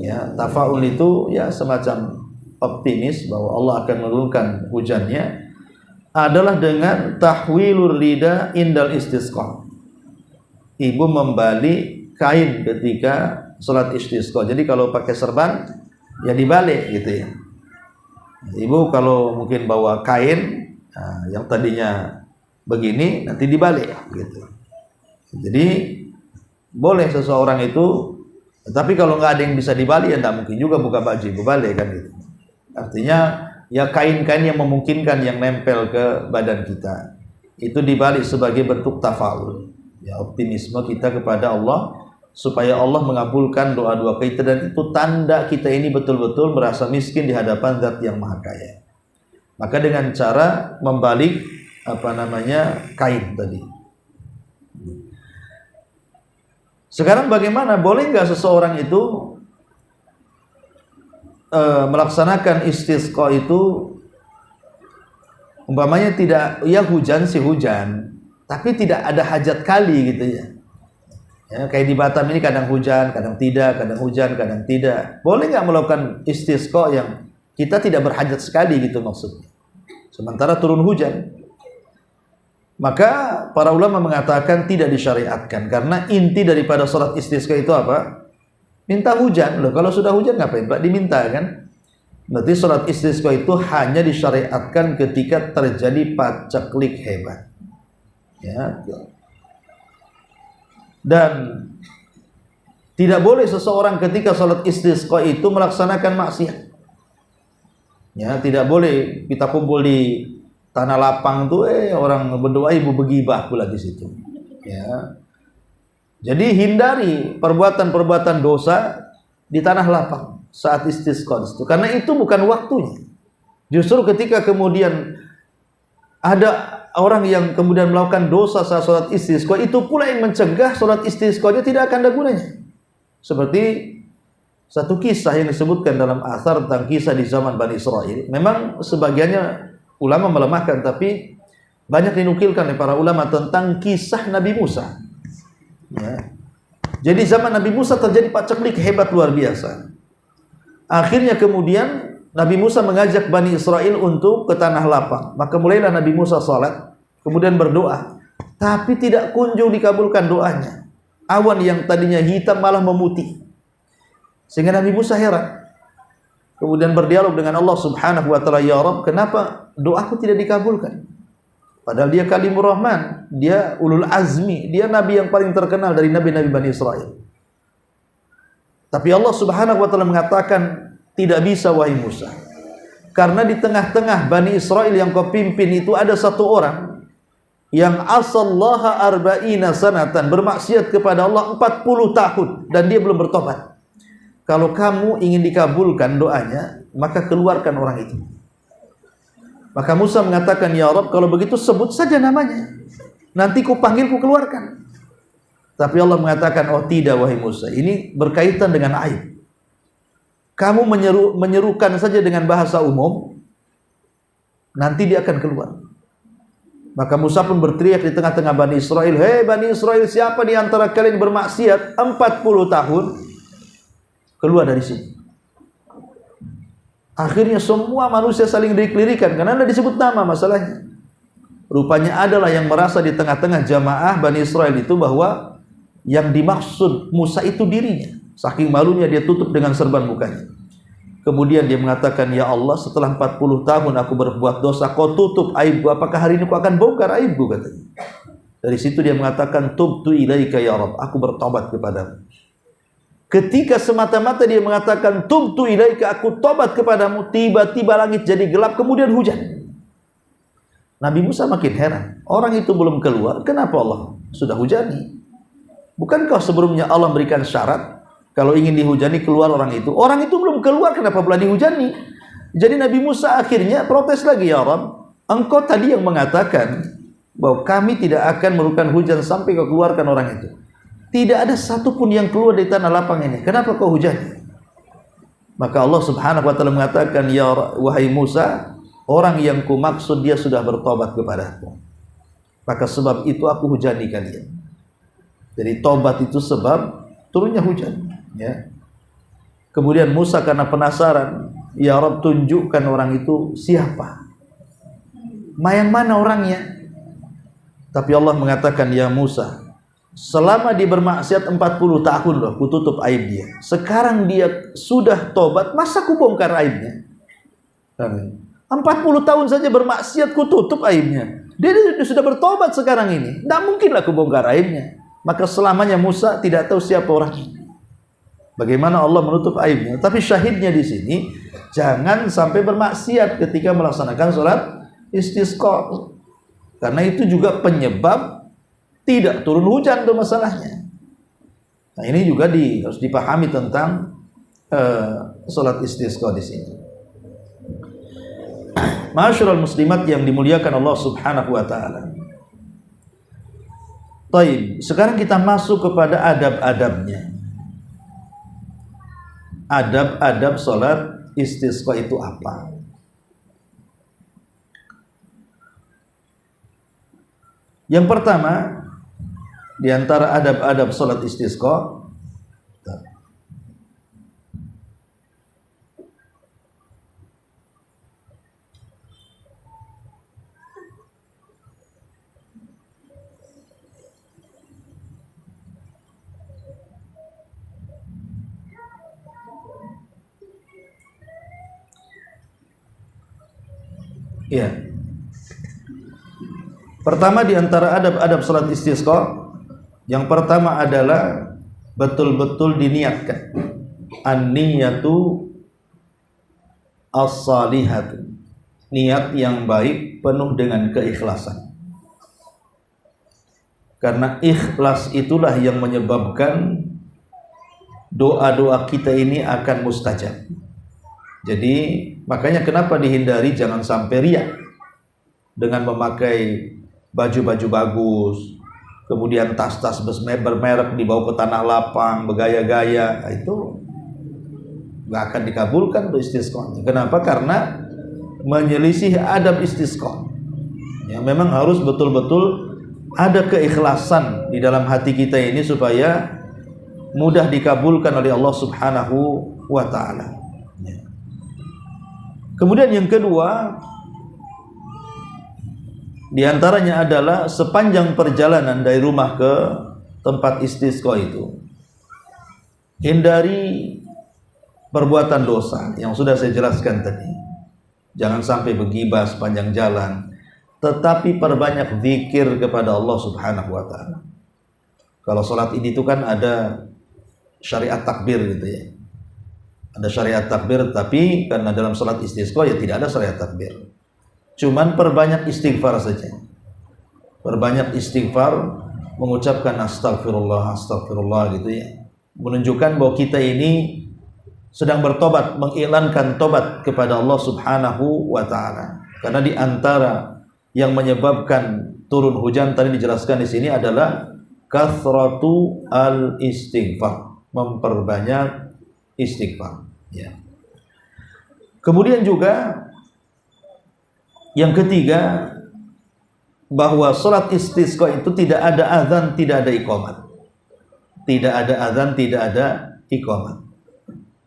A: Ya, tafaul itu ya semacam optimis bahwa Allah akan menurunkan hujannya, adalah dengan tahwilur rida indal istisqa. Ibu membalik kain ketika sholat istisqa. Jadi kalau pakai serban ya dibalik gitu ya. Ibu kalau mungkin bawa kain yang tadinya begini nanti dibalik gitu. Jadi boleh seseorang itu, tapi kalau nggak ada yang bisa dibalik ya tidak mungkin juga buka baju balik kan gitu. Artinya ya kain-kain yang memungkinkan yang nempel ke badan kita itu dibalik sebagai bentuk tafaul, ya optimisme kita kepada Allah supaya Allah mengabulkan doa-doa kita, dan itu tanda kita ini betul-betul merasa miskin di hadapan Zat yang Maha Kaya. Maka dengan cara membalik kain tadi. Sekarang bagaimana? Boleh nggak seseorang itu melaksanakan istisqa itu umpamanya tidak, ya hujan sih hujan, tapi tidak ada hajat kali gitu ya. Ya, kayak di Batam ini kadang hujan, kadang tidak, kadang hujan, kadang tidak. Boleh nggak melakukan istisqa yang kita tidak berhajat sekali gitu maksudnya, sementara turun hujan? Maka para ulama mengatakan tidak disyariatkan, karena inti daripada sholat istisqa itu apa? Minta hujan. Loh, kalau sudah hujan ngapain Pak diminta kan? Berarti sholat istisqa itu hanya disyariatkan ketika terjadi paceklik hebat. Ya. Dan tidak boleh seseorang ketika sholat istisqa itu melaksanakan maksiat. Ya, tidak boleh kita kumpul di Tanah lapang tuh orang berdoa ibu begibah pula di situ. Ya. Jadi hindari perbuatan-perbuatan dosa di tanah lapang saat istisqa itu, karena itu bukan waktunya. Justru ketika kemudian ada orang yang kemudian melakukan dosa saat sholat istisqa, itu pula yang mencegah sholat istisqa-nya tidak akan ada gunanya. Seperti satu kisah yang disebutkan dalam athar tentang kisah di zaman Bani Israel. Memang sebagiannya ulama melemahkan, tapi banyak dinukilkan oleh para ulama tentang kisah Nabi Musa. Ya. Jadi zaman Nabi Musa terjadi paceklik hebat luar biasa. Akhirnya kemudian Nabi Musa mengajak Bani Israel untuk ke tanah lapang. Maka mulailah Nabi Musa salat, kemudian berdoa, tapi tidak kunjung dikabulkan doanya. Awan yang tadinya hitam malah memutih. Sehingga Nabi Musa heran. Kemudian berdialog dengan Allah Subhanahu wa taala, "Ya Rabb, kenapa doaku tidak dikabulkan?" Padahal dia Kalimur Rahman, dia ulul azmi, dia nabi yang paling terkenal dari nabi-nabi Bani Israel. Tapi Allah Subhanahu wa taala mengatakan, "Tidak bisa wahai Musa. Karena di tengah-tengah Bani Israel yang kau pimpin itu ada satu orang yang asallaha arba'ina sanatan, bermaksiat kepada Allah 40 tahun dan dia belum bertobat. Kalau kamu ingin dikabulkan doanya, maka keluarkan orang itu." Maka Musa mengatakan, "Ya Rabb, kalau begitu sebut saja namanya. Nanti ku panggil, ku keluarkan." Tapi Allah mengatakan, "Oh tidak wahai Musa, ini berkaitan dengan aib. Kamu menyerukan saja dengan bahasa umum, nanti dia akan keluar." Maka Musa pun berteriak di tengah-tengah Bani Israel, "Hei Bani Israel, siapa di antara kalian bermaksiat 40 tahun? Keluar dari sini." Akhirnya semua manusia saling dikelirikan karena ada disebut nama masalahnya. Rupanya adalah yang merasa di tengah-tengah jamaah Bani Israel itu bahwa yang dimaksud Musa itu dirinya. Saking malunya dia tutup dengan serban mukanya. Kemudian dia mengatakan, "Ya Allah, setelah 40 tahun aku berbuat dosa, kau tutup aibku, apakah hari ini kau akan bongkar aibku?" katanya. Dari situ dia mengatakan, "Tubtu ilaika ya Rabb, aku bertobat kepadamu." Ketika semata-mata dia mengatakan tubtu ilaika, aku tobat kepadamu, tiba-tiba langit jadi gelap, kemudian hujan. Nabi Musa makin heran. Orang itu belum keluar, kenapa Allah sudah hujani? Bukankah sebelumnya Allah berikan syarat kalau ingin dihujani keluar orang itu? Orang itu belum keluar, kenapa pula dihujani? Jadi Nabi Musa akhirnya protes lagi, "Ya Rabb, engkau tadi yang mengatakan bahwa kami tidak akan memberikan hujan sampai kau keluarkan orang itu. Tidak ada satupun yang keluar dari tanah lapang ini. Kenapa kau hujan?" Maka Allah Subhanahu wa taala mengatakan, "Ya wahai Musa, orang yang ku maksud dia sudah bertobat kepadaku. Maka sebab itu aku hujani kalian." Jadi tobat itu sebab turunnya hujan, ya. Kemudian Musa karena penasaran, "Ya Rabb, tunjukkan orang itu siapa? Yang mana orangnya?" Tapi Allah mengatakan, "Ya Musa, selama dia bermaksiat 40 tahun loh, ku tutup aib dia. Sekarang dia sudah tobat, masa ku bongkar aibnya? 40 tahun saja bermaksiat, ku tutup aibnya. Dia sudah bertobat sekarang ini, tidak mungkinlah ku bongkar aibnya." Maka selamanya Musa tidak tahu siapa orangnya. Bagaimana Allah menutup aibnya? Tapi syahidnya di sini, jangan sampai bermaksiat ketika melaksanakan sholat istisqa. Karena itu juga penyebab tidak turun hujan itu masalahnya. Nah, ini juga harus dipahami tentang salat istisqa di sini. Ma'asyiral muslimat yang dimuliakan Allah Subhanahu wa taala. Baik, sekarang kita masuk kepada adab-adabnya. Adab-adab salat istisqa itu apa? Yang pertama, di antara adab-adab salat istisqa, ya. Pertama di antara adab-adab salat istisqa, yang pertama adalah betul-betul diniatkan. An-niyatu as-salihatu. niat yang baik penuh dengan keikhlasan. Karena ikhlas itulah yang menyebabkan doa-doa kita ini akan mustajab. Jadi makanya kenapa dihindari jangan sampai riya dengan memakai baju-baju bagus, kemudian tas-tas bermerek dibawa ke tanah lapang, bergaya-gaya, itu nggak akan dikabulkan tuh istisqa. Kenapa? Karena menyelisih adab istisqa. Ya, memang harus betul-betul ada keikhlasan di dalam hati kita ini supaya mudah dikabulkan oleh Allah Subhanahu wa ta'ala. Kemudian yang kedua, diantaranya adalah sepanjang perjalanan dari rumah ke tempat istisqa itu, hindari perbuatan dosa yang sudah saya jelaskan tadi. Jangan sampai bergibah sepanjang jalan, tetapi perbanyak zikir kepada Allah Subhanahu wa ta'ala. Kalau sholat ini itu kan ada syariat takbir gitu ya. Ada syariat takbir, tapi karena dalam sholat istisqa ya tidak ada syariat takbir. Cuman perbanyak istighfar saja. Perbanyak istighfar, mengucapkan astagfirullah, astagfirullah gitu ya. Menunjukkan bahwa kita ini sedang bertobat, mengiklankan tobat kepada Allah Subhanahu wa ta'ala. Karena di antara yang menyebabkan turun hujan tadi dijelaskan di sini adalah kathratu al-istighfar, memperbanyak istighfar ya. Kemudian juga yang ketiga, bahwa salat istisqa itu tidak ada azan, tidak ada iqamat. Tidak ada azan, tidak ada iqamat.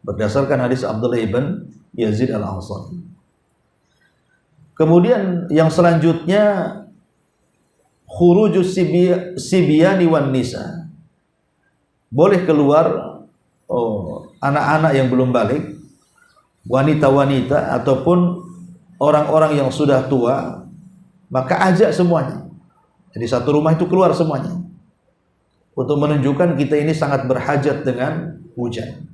A: Berdasarkan hadis Abdullah ibn Yazid al-Ansari. Kemudian yang selanjutnya, khurujus sibyani wan nisa. Boleh keluar anak-anak yang belum balik, wanita-wanita ataupun orang-orang yang sudah tua, maka ajak semuanya. Jadi satu rumah itu keluar semuanya, untuk menunjukkan kita ini sangat berhajat dengan hujan.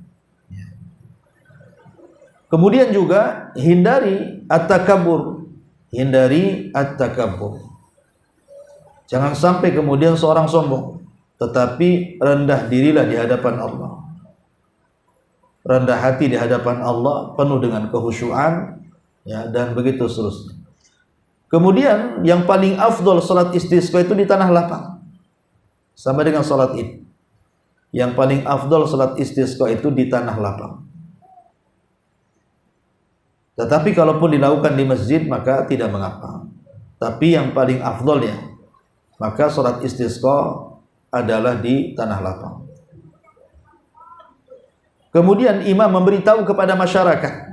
A: Kemudian juga hindari at-takabbur. Hindari at-takabbur. Jangan sampai kemudian seorang sombong, tetapi rendah dirilah di hadapan Allah. Rendah hati di hadapan Allah, penuh dengan kehusyuan ya, dan begitu seterusnya. Kemudian yang paling afdol salat istisqa itu di tanah lapang. Sama dengan salat Id. Yang paling afdol salat istisqa itu di tanah lapang. Tetapi kalaupun dilakukan di masjid maka tidak mengapa. Tapi yang paling afdolnya, maka salat istisqa adalah di tanah lapang. Kemudian imam memberitahu kepada masyarakat.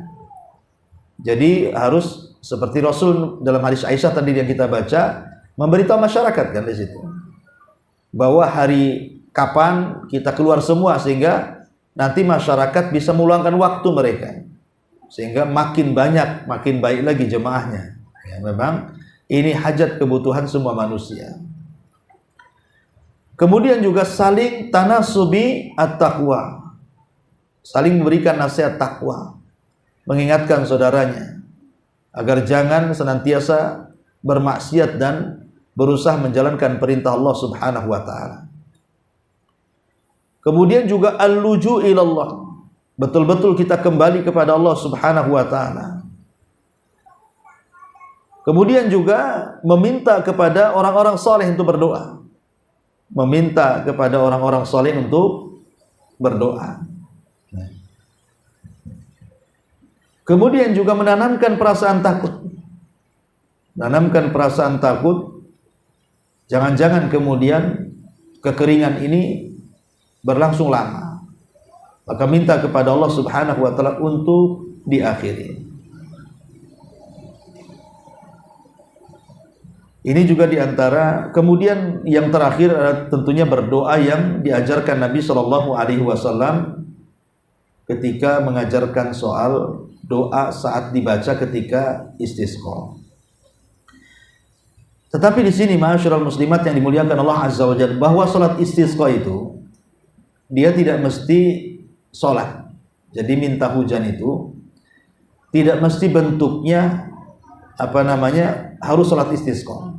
A: Jadi harus seperti Rasul dalam hadis Aisyah tadi yang kita baca, memberitahu masyarakat kan di situ, bahwa hari kapan kita keluar semua, sehingga nanti masyarakat bisa meluangkan waktu mereka, sehingga makin banyak, makin baik lagi jemaahnya. Ya, memang ini hajat kebutuhan semua manusia. Kemudian juga saling tanasubi at-taqwa, saling memberikan nasihat takwa, mengingatkan saudaranya agar jangan senantiasa bermaksiat dan berusaha menjalankan perintah Allah Subhanahu wa ta'ala. Kemudian juga al-luju ilallah, betul-betul kita kembali kepada Allah Subhanahu wa ta'ala. Kemudian juga meminta kepada orang-orang soleh untuk berdoa. Meminta kepada orang-orang soleh untuk berdoa. Kemudian juga menanamkan perasaan takut. Menanamkan perasaan takut. Jangan-jangan kemudian kekeringan ini berlangsung lama. Maka minta kepada Allah Subhanahu wa ta'ala untuk diakhiri. Ini juga diantara. Kemudian yang terakhir adalah tentunya berdoa yang diajarkan Nabi SAW ketika mengajarkan soal doa saat dibaca ketika istisqa. Tetapi di sini ma'asyiral muslimat yang dimuliakan Allah Azza wa Jalla, bahwa salat istisqa itu dia tidak mesti salat. Jadi minta hujan itu tidak mesti bentuknya harus sholat istisqa.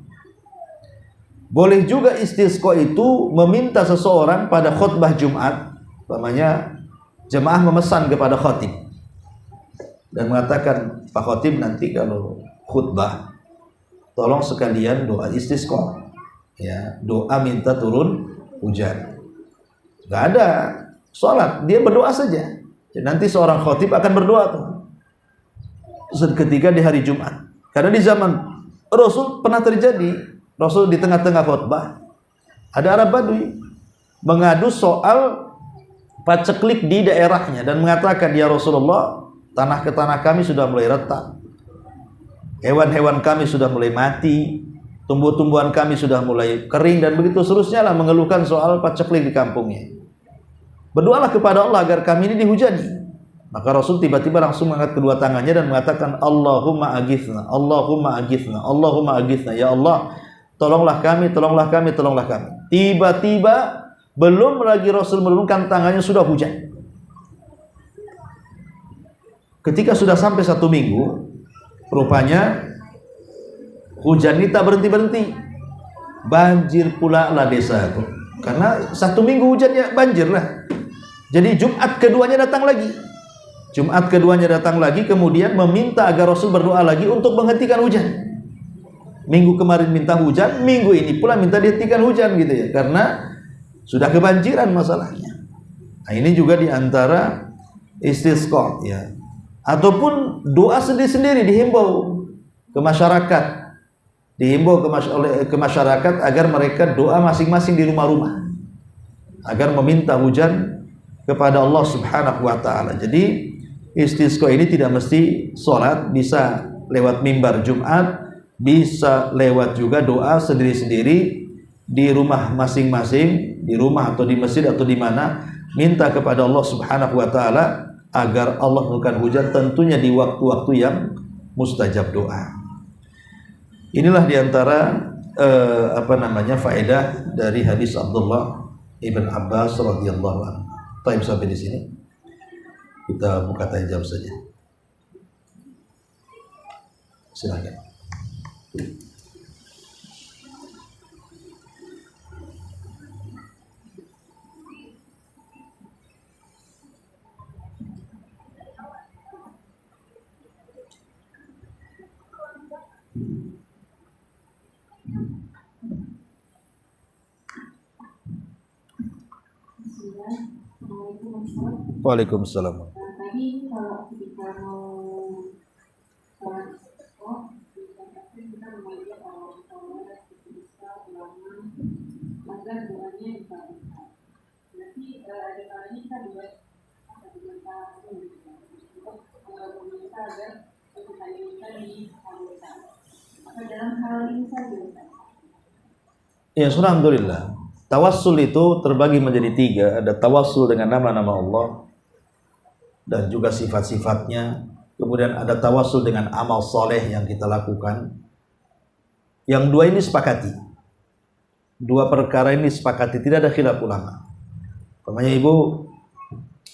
A: Boleh juga istisqa itu meminta seseorang pada khutbah Jumat, jemaah memesan kepada khatib dan mengatakan, Pak Khatib nanti kalau khutbah tolong sekalian doa istisqa, ya, doa minta turun hujan. Gak ada sholat, dia berdoa saja. Jadi nanti seorang khatib akan berdoa tuh ketika di hari Jumat. Karena di zaman Rasul pernah terjadi, Rasul di tengah-tengah khutbah ada Arab Badui mengadu soal paceklik di daerahnya dan mengatakan, ya Rasulullah, tanah ke tanah kami sudah mulai retak, hewan-hewan kami sudah mulai mati, tumbuh-tumbuhan kami sudah mulai kering, dan begitu seterusnya lah, mengeluhkan soal paceklik di kampungnya. Berdoalah kepada Allah agar kami ini dihujani. Maka Rasul tiba-tiba langsung mengangkat kedua tangannya dan mengatakan, Allahumma agithna, Allahumma agithna, Allahumma agithna, ya Allah, tolonglah kami, tolonglah kami, tolonglah kami. Tiba-tiba belum lagi Rasul menurunkan tangannya sudah hujan. Ketika sudah sampai 1 minggu, rupanya hujan ini tak berhenti-berhenti. Banjir pula lah desa itu. Karena 1 minggu hujan ya banjir lah. Jadi Jumat keduanya datang lagi, kemudian meminta agar Rasul berdoa lagi untuk menghentikan hujan. Minggu kemarin minta hujan, minggu ini pula minta dihentikan hujan gitu ya, karena sudah kebanjiran masalahnya. Nah, ini juga diantara istisqa ya. Ataupun doa sendiri-sendiri dihimbau ke masyarakat. Oleh masyarakat agar mereka doa masing-masing di rumah-rumah agar meminta hujan kepada Allah Subhanahu wa taala. Jadi istisqa ini tidak mesti sholat, bisa lewat mimbar Jumat, bisa lewat juga doa sendiri-sendiri di rumah masing-masing, di rumah atau di masjid atau di mana, minta kepada Allah Subhanahu wa taala agar Allah menurunkan hujan, tentunya di waktu-waktu yang mustajab doa. Inilah diantara faedah dari hadis Abdullah ibn Abbas radhiyallahu anhu. Time sampai di sini. Kita buka tanya jawab saja. Silakan. Waalaikumsalam.
B: Tadi kalau kita mau sholat istisqa, kita mengajak kalau sholat istisqa ulama agar doanya dikabulkan. Berarti ada kalanya kita buat meminta agar pertanyaan kita dikabulkan. Maka dalam hal ini saja.
A: Ya, alhamdulillah. Tawassul itu terbagi menjadi 3. Ada tawassul dengan nama-nama Allah dan juga sifat-sifatnya. Kemudian ada tawassul dengan amal soleh yang kita lakukan. Yang 2 ini sepakati. 2 perkara ini sepakati, tidak ada khilaf ulama. Umpamanya ibu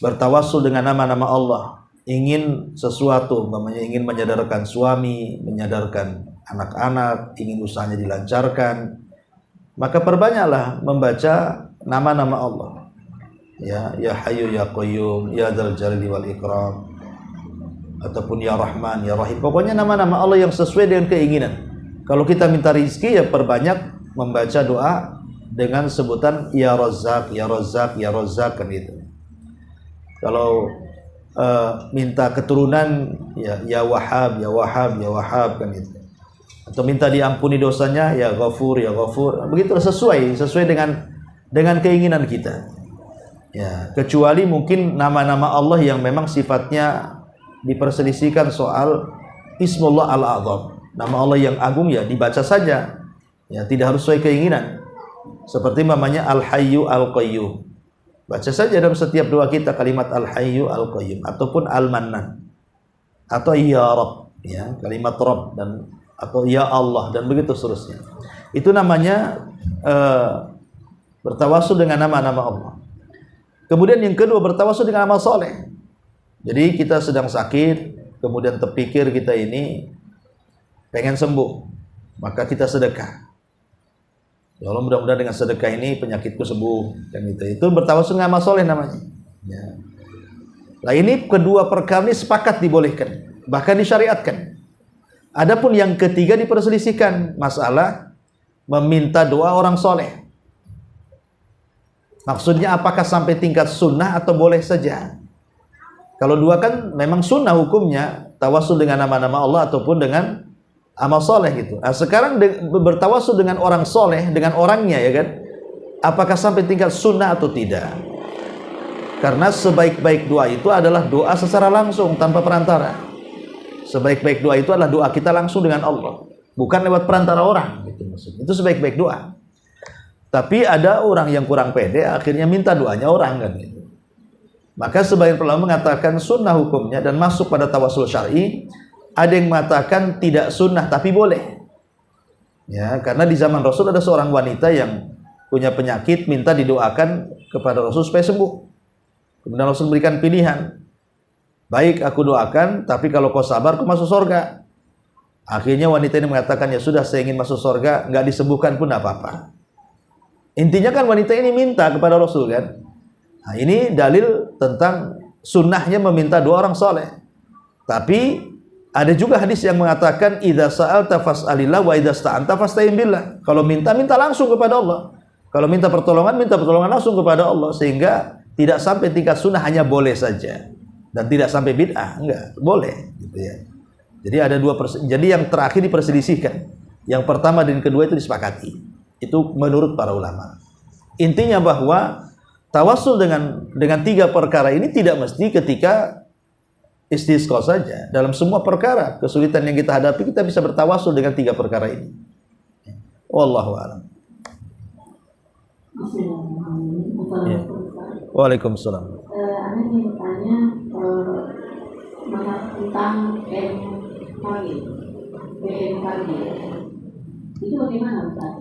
A: bertawassul dengan nama-nama Allah, ingin sesuatu, umpamanya ingin menyadarkan suami, menyadarkan anak-anak, ingin usahanya dilancarkan, maka perbanyaklah membaca nama-nama Allah. Ya Hayyu ya Qayyum, ya Dzal Jalali wal Ikram, ataupun ya Rahman, ya Rahim. Pokoknya nama-nama Allah yang sesuai dengan keinginan. Kalau kita minta rezeki, ya perbanyak membaca doa dengan sebutan ya Razzaq, ya Razzaq, ya Razzaq, kan itu. Kalau minta keturunan, ya Wahhab, ya Wahhab, ya Wahhab, kan itu. Atau minta diampuni dosanya, ya Ghafur, ya Ghafur. Begitu sesuai dengan keinginan kita. Ya, kecuali mungkin nama-nama Allah yang memang sifatnya diperselisihkan soal Ismullah Al-A'zam. Nama Allah yang agung ya dibaca saja. Ya, tidak harus sesuai keinginan. Seperti namanya Al-Hayyu Al-Qayyum. Baca saja dalam setiap doa kita kalimat Al-Hayyu Al-Qayyum ataupun Al-Mannan. Atau ya Rabb, ya, kalimat Rabb, dan atau ya Allah, dan begitu seterusnya. Itu namanya bertawassul dengan nama-nama Allah. Kemudian yang kedua, bertawassul dengan amal soleh. Jadi kita sedang sakit, kemudian terpikir kita ini pengen sembuh, maka kita sedekah. Ya Allah, mudah-mudahan dengan sedekah ini penyakitku sembuh, dan itu bertawasul dengan amal soleh namanya. Ya. Nah ini kedua perkara ini sepakat dibolehkan, bahkan disyariatkan. Adapun yang ketiga diperselisihkan, masalah meminta doa orang soleh. Maksudnya apakah sampai tingkat sunnah atau boleh saja? Kalau dua kan memang sunnah hukumnya, tawasul dengan nama-nama Allah ataupun dengan amal soleh gitu. Nah, sekarang bertawasul dengan orang soleh, dengan orangnya ya kan, apakah sampai tingkat sunnah atau tidak? Karena sebaik-baik doa itu adalah doa secara langsung tanpa perantara. Sebaik-baik doa itu adalah doa kita langsung dengan Allah, bukan lewat perantara orang gitu maksudnya. Itu sebaik-baik doa. Tapi ada orang yang kurang pede, akhirnya minta doanya orang kan gitu. Maka sebagian ulama mengatakan sunnah hukumnya dan masuk pada tawasul syar'i. Ada yang mengatakan tidak sunnah tapi boleh. Ya, karena di zaman Rasul ada seorang wanita yang punya penyakit minta didoakan kepada Rasul supaya sembuh. Kemudian Rasul berikan pilihan. Baik, aku doakan, tapi kalau kau sabar kau masuk surga. Akhirnya wanita ini mengatakan, ya sudah, saya ingin masuk surga, nggak disembuhkan pun tidak apa-apa. Intinya kan wanita ini minta kepada Rasul kan. Nah, ini dalil tentang sunnahnya meminta doa orang soleh. Tapi ada juga hadis yang mengatakan idza sa'alta fas'alillah wa idza sta'anta fasta'in billah. Kalau minta langsung kepada Allah. Kalau minta pertolongan langsung kepada Allah, sehingga tidak sampai tingkat sunnah, hanya boleh saja dan tidak sampai bid'ah, enggak, boleh gitu ya. Jadi ada jadi yang terakhir diperselisihkan. Yang pertama dan kedua itu disepakati. Itu menurut para ulama. Intinya bahwa tawasul dengan tiga perkara ini tidak mesti ketika istisqa saja. Dalam semua perkara kesulitan yang kita hadapi, kita bisa bertawasul dengan tiga perkara ini. Wallahu a'lam. Ya. Waalaikumsalam.
B: Anda ingin bertanya tentang BMKG. Itu bagaimana Ustaz?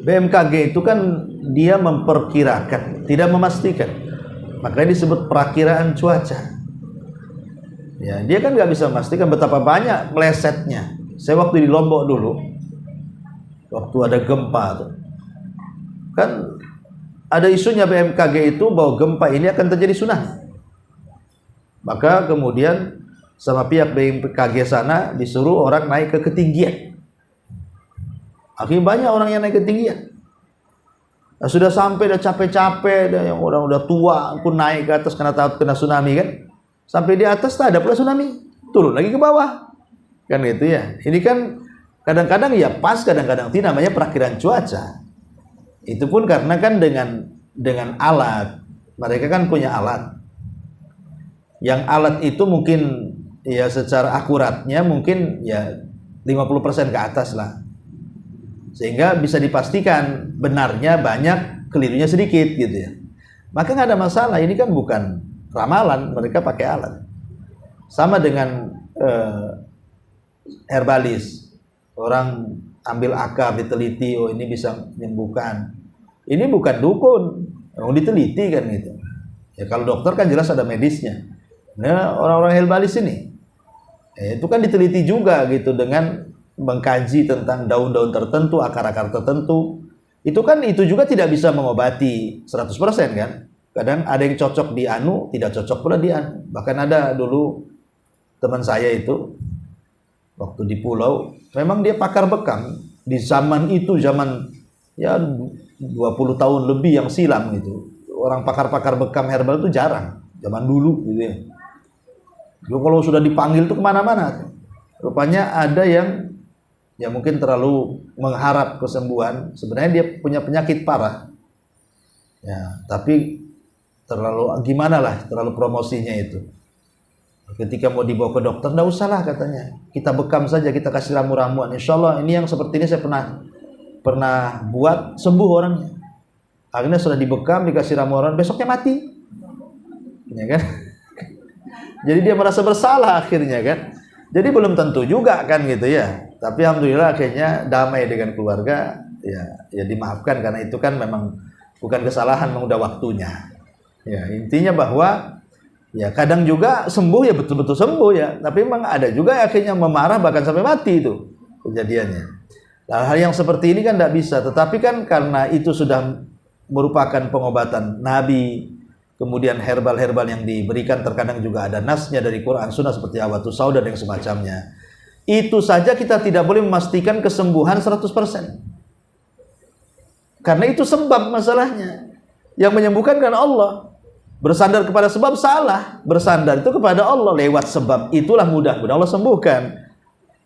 A: BMKG itu kan dia memperkirakan, tidak memastikan. Makanya disebut perakiraan cuaca. Ya, dia kan nggak bisa memastikan betapa banyak melesetnya. Saya waktu di Lombok dulu, waktu ada gempa tuh, kan ada isunya BMKG itu bahwa gempa ini akan terjadi tsunami. Maka kemudian sama pihak BMKG sana disuruh orang naik ke ketinggian. Akhirnya banyak orang yang naik ketinggian. Nah, sudah sampai, udah capek-capek, yang orang udah tua pun naik ke atas karena takut kena tsunami kan. Sampai di atas tak ada pula tsunami, turun lagi ke bawah. Kan gitu ya. Ini kan kadang-kadang ya pas, kadang-kadang tidak, namanya perakiraan cuaca. Itu pun karena kan dengan alat. Mereka kan punya alat. Yang alat itu mungkin ya secara akuratnya mungkin ya 50% ke atas lah. Sehingga bisa dipastikan benarnya banyak, kelirunya sedikit gitu ya. Maka nggak ada masalah, ini kan bukan ramalan, mereka pakai alat. Sama dengan herbalis. Orang ambil akar, diteliti, oh ini bisa menyembuhkan. Ini bukan dukun, diteliti kan gitu. Ya kalau dokter kan jelas ada medisnya. Nah, orang-orang herbalis ini itu kan diteliti juga gitu dengan mengkaji tentang daun-daun tertentu, akar-akar tertentu. Itu kan itu juga tidak bisa mengobati 100% kan. Kadang ada yang cocok di anu, tidak cocok pula di anu. Bahkan ada dulu teman saya itu waktu di pulau, memang dia pakar bekam. Di zaman itu, zaman ya 20 tahun lebih yang silam gitu. Orang pakar-pakar bekam herbal itu jarang. Zaman dulu gitu ya. Dulu kalau sudah dipanggil tuh kemana-mana. Rupanya ada yang ya mungkin terlalu mengharap kesembuhan. Sebenarnya dia punya penyakit parah. Ya, tapi terlalu gimana lah, terlalu promosinya itu. Ketika mau dibawa ke dokter, enggak usah lah katanya. Kita bekam saja, kita kasih ramu-ramuan. Insya Allah ini yang seperti ini saya pernah buat, sembuh orangnya. Akhirnya sudah dibekam, dikasih ramuan, besoknya mati. Ya kan? Jadi dia merasa bersalah akhirnya kan. Jadi belum tentu juga kan gitu ya. Tapi alhamdulillah akhirnya damai dengan keluarga. Ya dimaafkan karena itu kan memang bukan kesalahan, memang udah waktunya. Ya intinya bahwa ya kadang juga sembuh ya betul-betul sembuh ya. Tapi memang ada juga akhirnya memarah bahkan sampai mati itu. kejadiannya. Nah, hal yang seperti ini kan tidak bisa, tetapi kan karena itu sudah merupakan pengobatan Nabi, kemudian herbal-herbal yang diberikan terkadang juga ada nasnya dari Quran Sunnah seperti awatus sauda dan yang semacamnya. Itu saja kita tidak boleh memastikan kesembuhan 100%. Karena itu sebab masalahnya. Yang menyembuhkan kan Allah. Bersandar kepada sebab salah. Bersandar itu kepada Allah lewat sebab. Itulah mudah-mudahan Allah sembuhkan.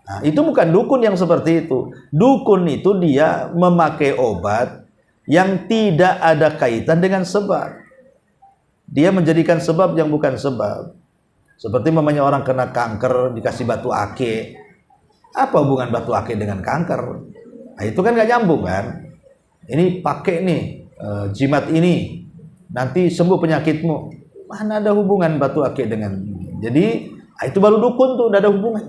A: Nah, itu bukan dukun yang seperti itu. Dukun itu dia memakai obat yang tidak ada kaitan dengan sebab. Dia menjadikan sebab yang bukan sebab. Seperti mamanya orang kena kanker dikasih batu ake. Apa hubungan batu ake dengan kanker? Nah, itu kan gak nyambung kan? Ini pakai nih jimat ini nanti sembuh penyakitmu. Mana ada hubungan batu ake dengan ini? Jadi itu baru dukun tuh, tidak ada hubungan.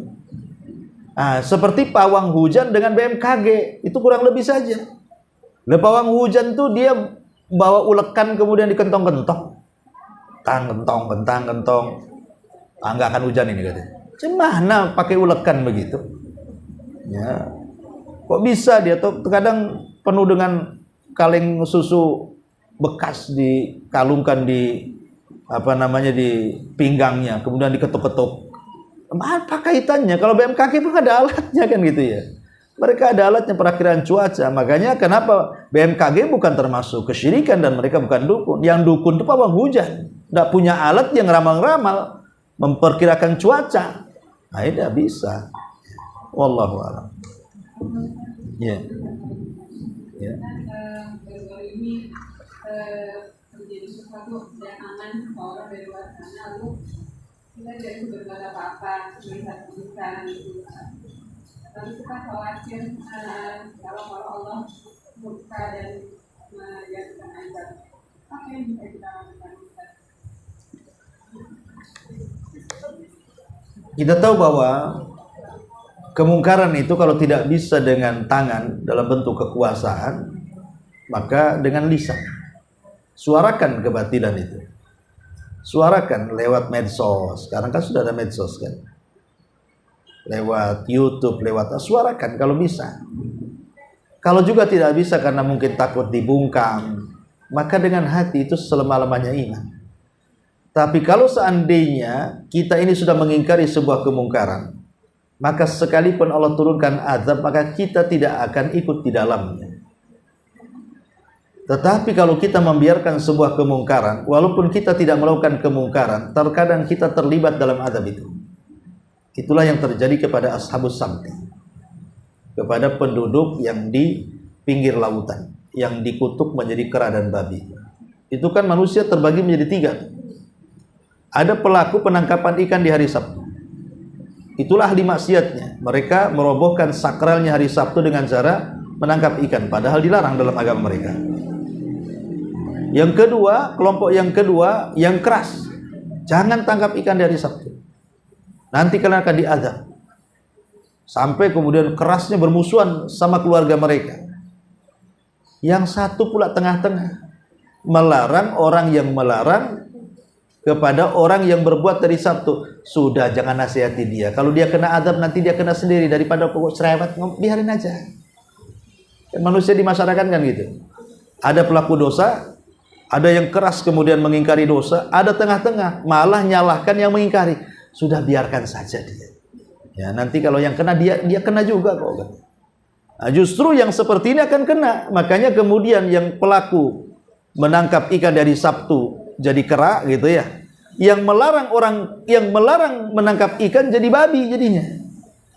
A: Nah, seperti pawang hujan dengan BMKG, itu kurang lebih saja. Pawang hujan tuh dia bawa ulekan kemudian dikentong-kentong. Kentong. Nggak akan hujan ini katanya. Gimana pakai ulekan begitu? Ya. Kok bisa dia tuh terkadang penuh dengan kaleng susu bekas dikalungkan di di pinggangnya, kemudian diketuk-ketuk. Apa kaitannya? Kalau BMKG pun ada alatnya kan gitu ya. Mereka ada alatnya perakiraan cuaca. Makanya kenapa BMKG bukan termasuk kesyirikan dan mereka bukan dukun. Yang dukun itu pawang hujan. Tidak punya alat yang ramal-ramal memperkirakan cuaca. Nah, ini tidak bisa. Wallahu a'lam. Ya. Ya.
B: Baru-baru ini terjadi sesuatu yang aman orang dari luar sana, lalu kita tidak berbuat apa-apa, melihat bukan itu. Lalu kita khawatir kalau Allah murka dan menjadikan azab. Apa yang bisa kita lakukan?
A: Kita tahu bahwa kemungkaran itu kalau tidak bisa dengan tangan dalam bentuk kekuasaan, maka dengan lisan. Suarakan kebatilan itu. Suarakan lewat medsos. Sekarang kan sudah ada medsos kan. Lewat YouTube, suarakan kalau bisa. Kalau juga tidak bisa karena mungkin takut dibungkam, maka dengan hati itu selama-lamanya iman. Tapi kalau seandainya kita ini sudah mengingkari sebuah kemungkaran, maka sekalipun Allah turunkan azab, maka kita tidak akan ikut di dalamnya. Tetapi kalau kita membiarkan sebuah kemungkaran, walaupun kita tidak melakukan kemungkaran, terkadang kita terlibat dalam azab itu. Itulah yang terjadi kepada ashabus samti, kepada penduduk yang di pinggir lautan, yang dikutuk menjadi kera dan babi. Itu kan manusia terbagi menjadi 3. Ada pelaku penangkapan ikan di hari Sabtu. Itulah ahli maksiatnya. Mereka merobohkan sakralnya hari Sabtu dengan cara menangkap ikan, padahal dilarang dalam agama mereka. Yang kedua, kelompok yang kedua, yang keras. Jangan tangkap ikan di hari Sabtu. Nanti kalian akan diazab. Sampai kemudian kerasnya bermusuhan sama keluarga mereka. Yang satu pula tengah-tengah. Melarang orang yang melarang kepada orang yang berbuat dari Sabtu. Sudah, jangan nasihati dia. Kalau dia kena azab, nanti dia kena sendiri. Daripada pokok cerewet, biarin aja. Manusia di masyarakat kan gitu. Ada pelaku dosa, ada yang keras kemudian mengingkari dosa, ada tengah-tengah, malah nyalahkan yang mengingkari. Sudah, biarkan saja dia. Ya, nanti kalau yang kena dia kena juga kok. Nah, justru yang seperti ini akan kena. Makanya kemudian yang pelaku menangkap ikan dari Sabtu jadi kera gitu ya. Yang melarang menangkap ikan jadi babi jadinya.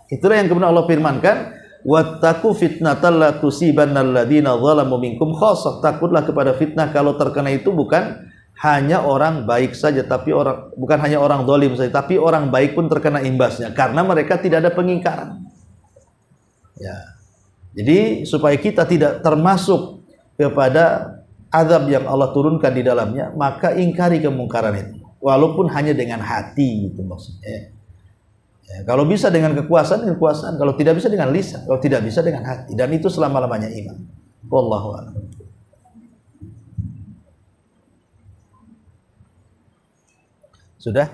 A: Itulah yang kemudian Allah firmankan, wattaqu fitnatal la tusibannal ladzina zalamu minkum khassah. Takutlah kepada fitnah kalau terkena itu bukan hanya orang baik saja, tapi bukan hanya orang zalim saja, tapi orang baik pun terkena imbasnya karena mereka tidak ada pengingkaran. Ya. Jadi supaya kita tidak termasuk kepada azab yang Allah turunkan di dalamnya, maka ingkari kemungkaran itu, walaupun hanya dengan hati itu maksudnya. Ya, kalau bisa dengan kekuasaan, kalau tidak bisa dengan lisan, kalau tidak bisa dengan hati, dan itu selama-lamanya iman. Wallahu a'lam. Sudah?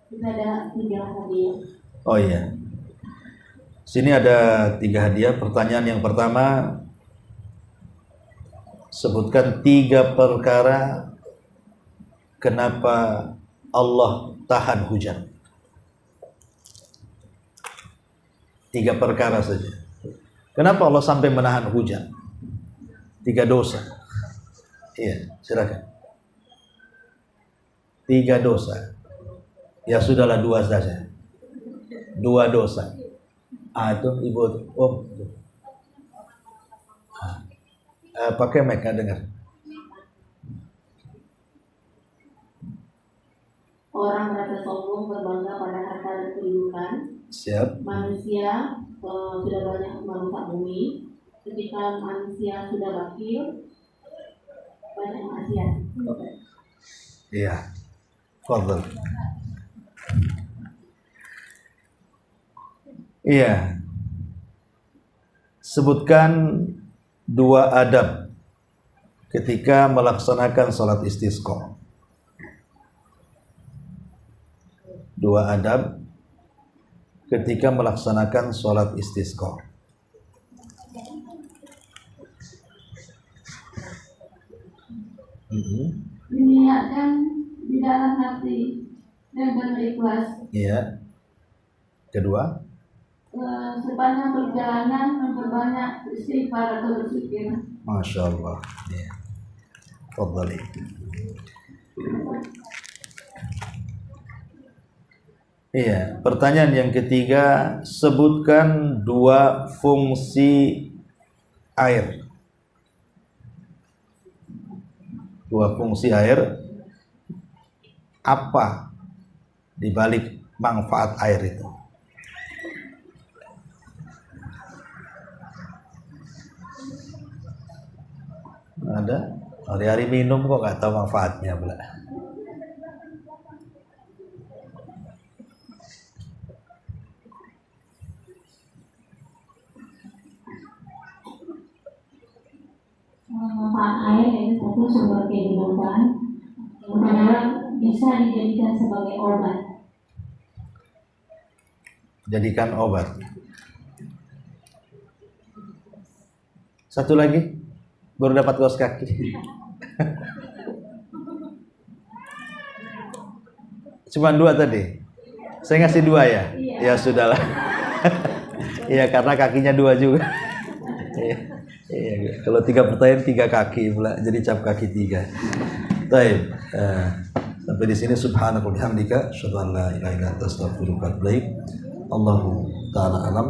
B: Kita ada 3 hadiah.
A: Oh iya. Sini ada 3 hadiah. Pertanyaan yang pertama, sebutkan 3 perkara kenapa Allah tahan hujan. 3 perkara saja. Kenapa Allah sampai menahan hujan? 3 dosa. Iya, silakan. 3 dosa. Ya sudahlah, 2 saja. 2 dosa. Itu ibu, om. Pakai mic, nggak dengar.
C: Orang merasa sombong berbangga pada harta dan kedudukan.
A: Siap.
C: Manusia sudah banyak merusak bumi. Ketika manusia sudah bakil, banyak maksiat.
A: Iya. Fadhil. Iya. Sebutkan 2 adab ketika melaksanakan salat istisqa. 2 adab ketika melaksanakan salat istisqa.
C: Diniatkan di dalam hati dan berikhlas.
A: Iya. Kedua,
C: Sepanjang perjalanan memperbanyak istighfar atau berzikir.
A: Masya Allah. Iya. Fadhali. Iya. Pertanyaan yang ketiga, sebutkan 2 fungsi air. 2 fungsi air. Apa di balik manfaat air itu? Ada? Hari-hari minum kok nggak tahu manfaatnya pula.
C: Manfaat air yaitu satu sumber kehidupan. Yang kedua bisa dijadikan sebagai obat.
A: Jadikan obat. Satu lagi, baru dapat kaos kaki. Cuma 2 tadi. Saya ngasih 2 ya. Ya sudahlah. Iya, karena kakinya 2 juga. Iya, kalau 3 pertanyaan 3 kaki pula, jadi cap kaki 3. Baik. Sampai di sini subhanaka wa bihamdika asyhadu an la ilaha illa anta astaghfiruka wa atubu ilaik. Allahu ta'ala alam.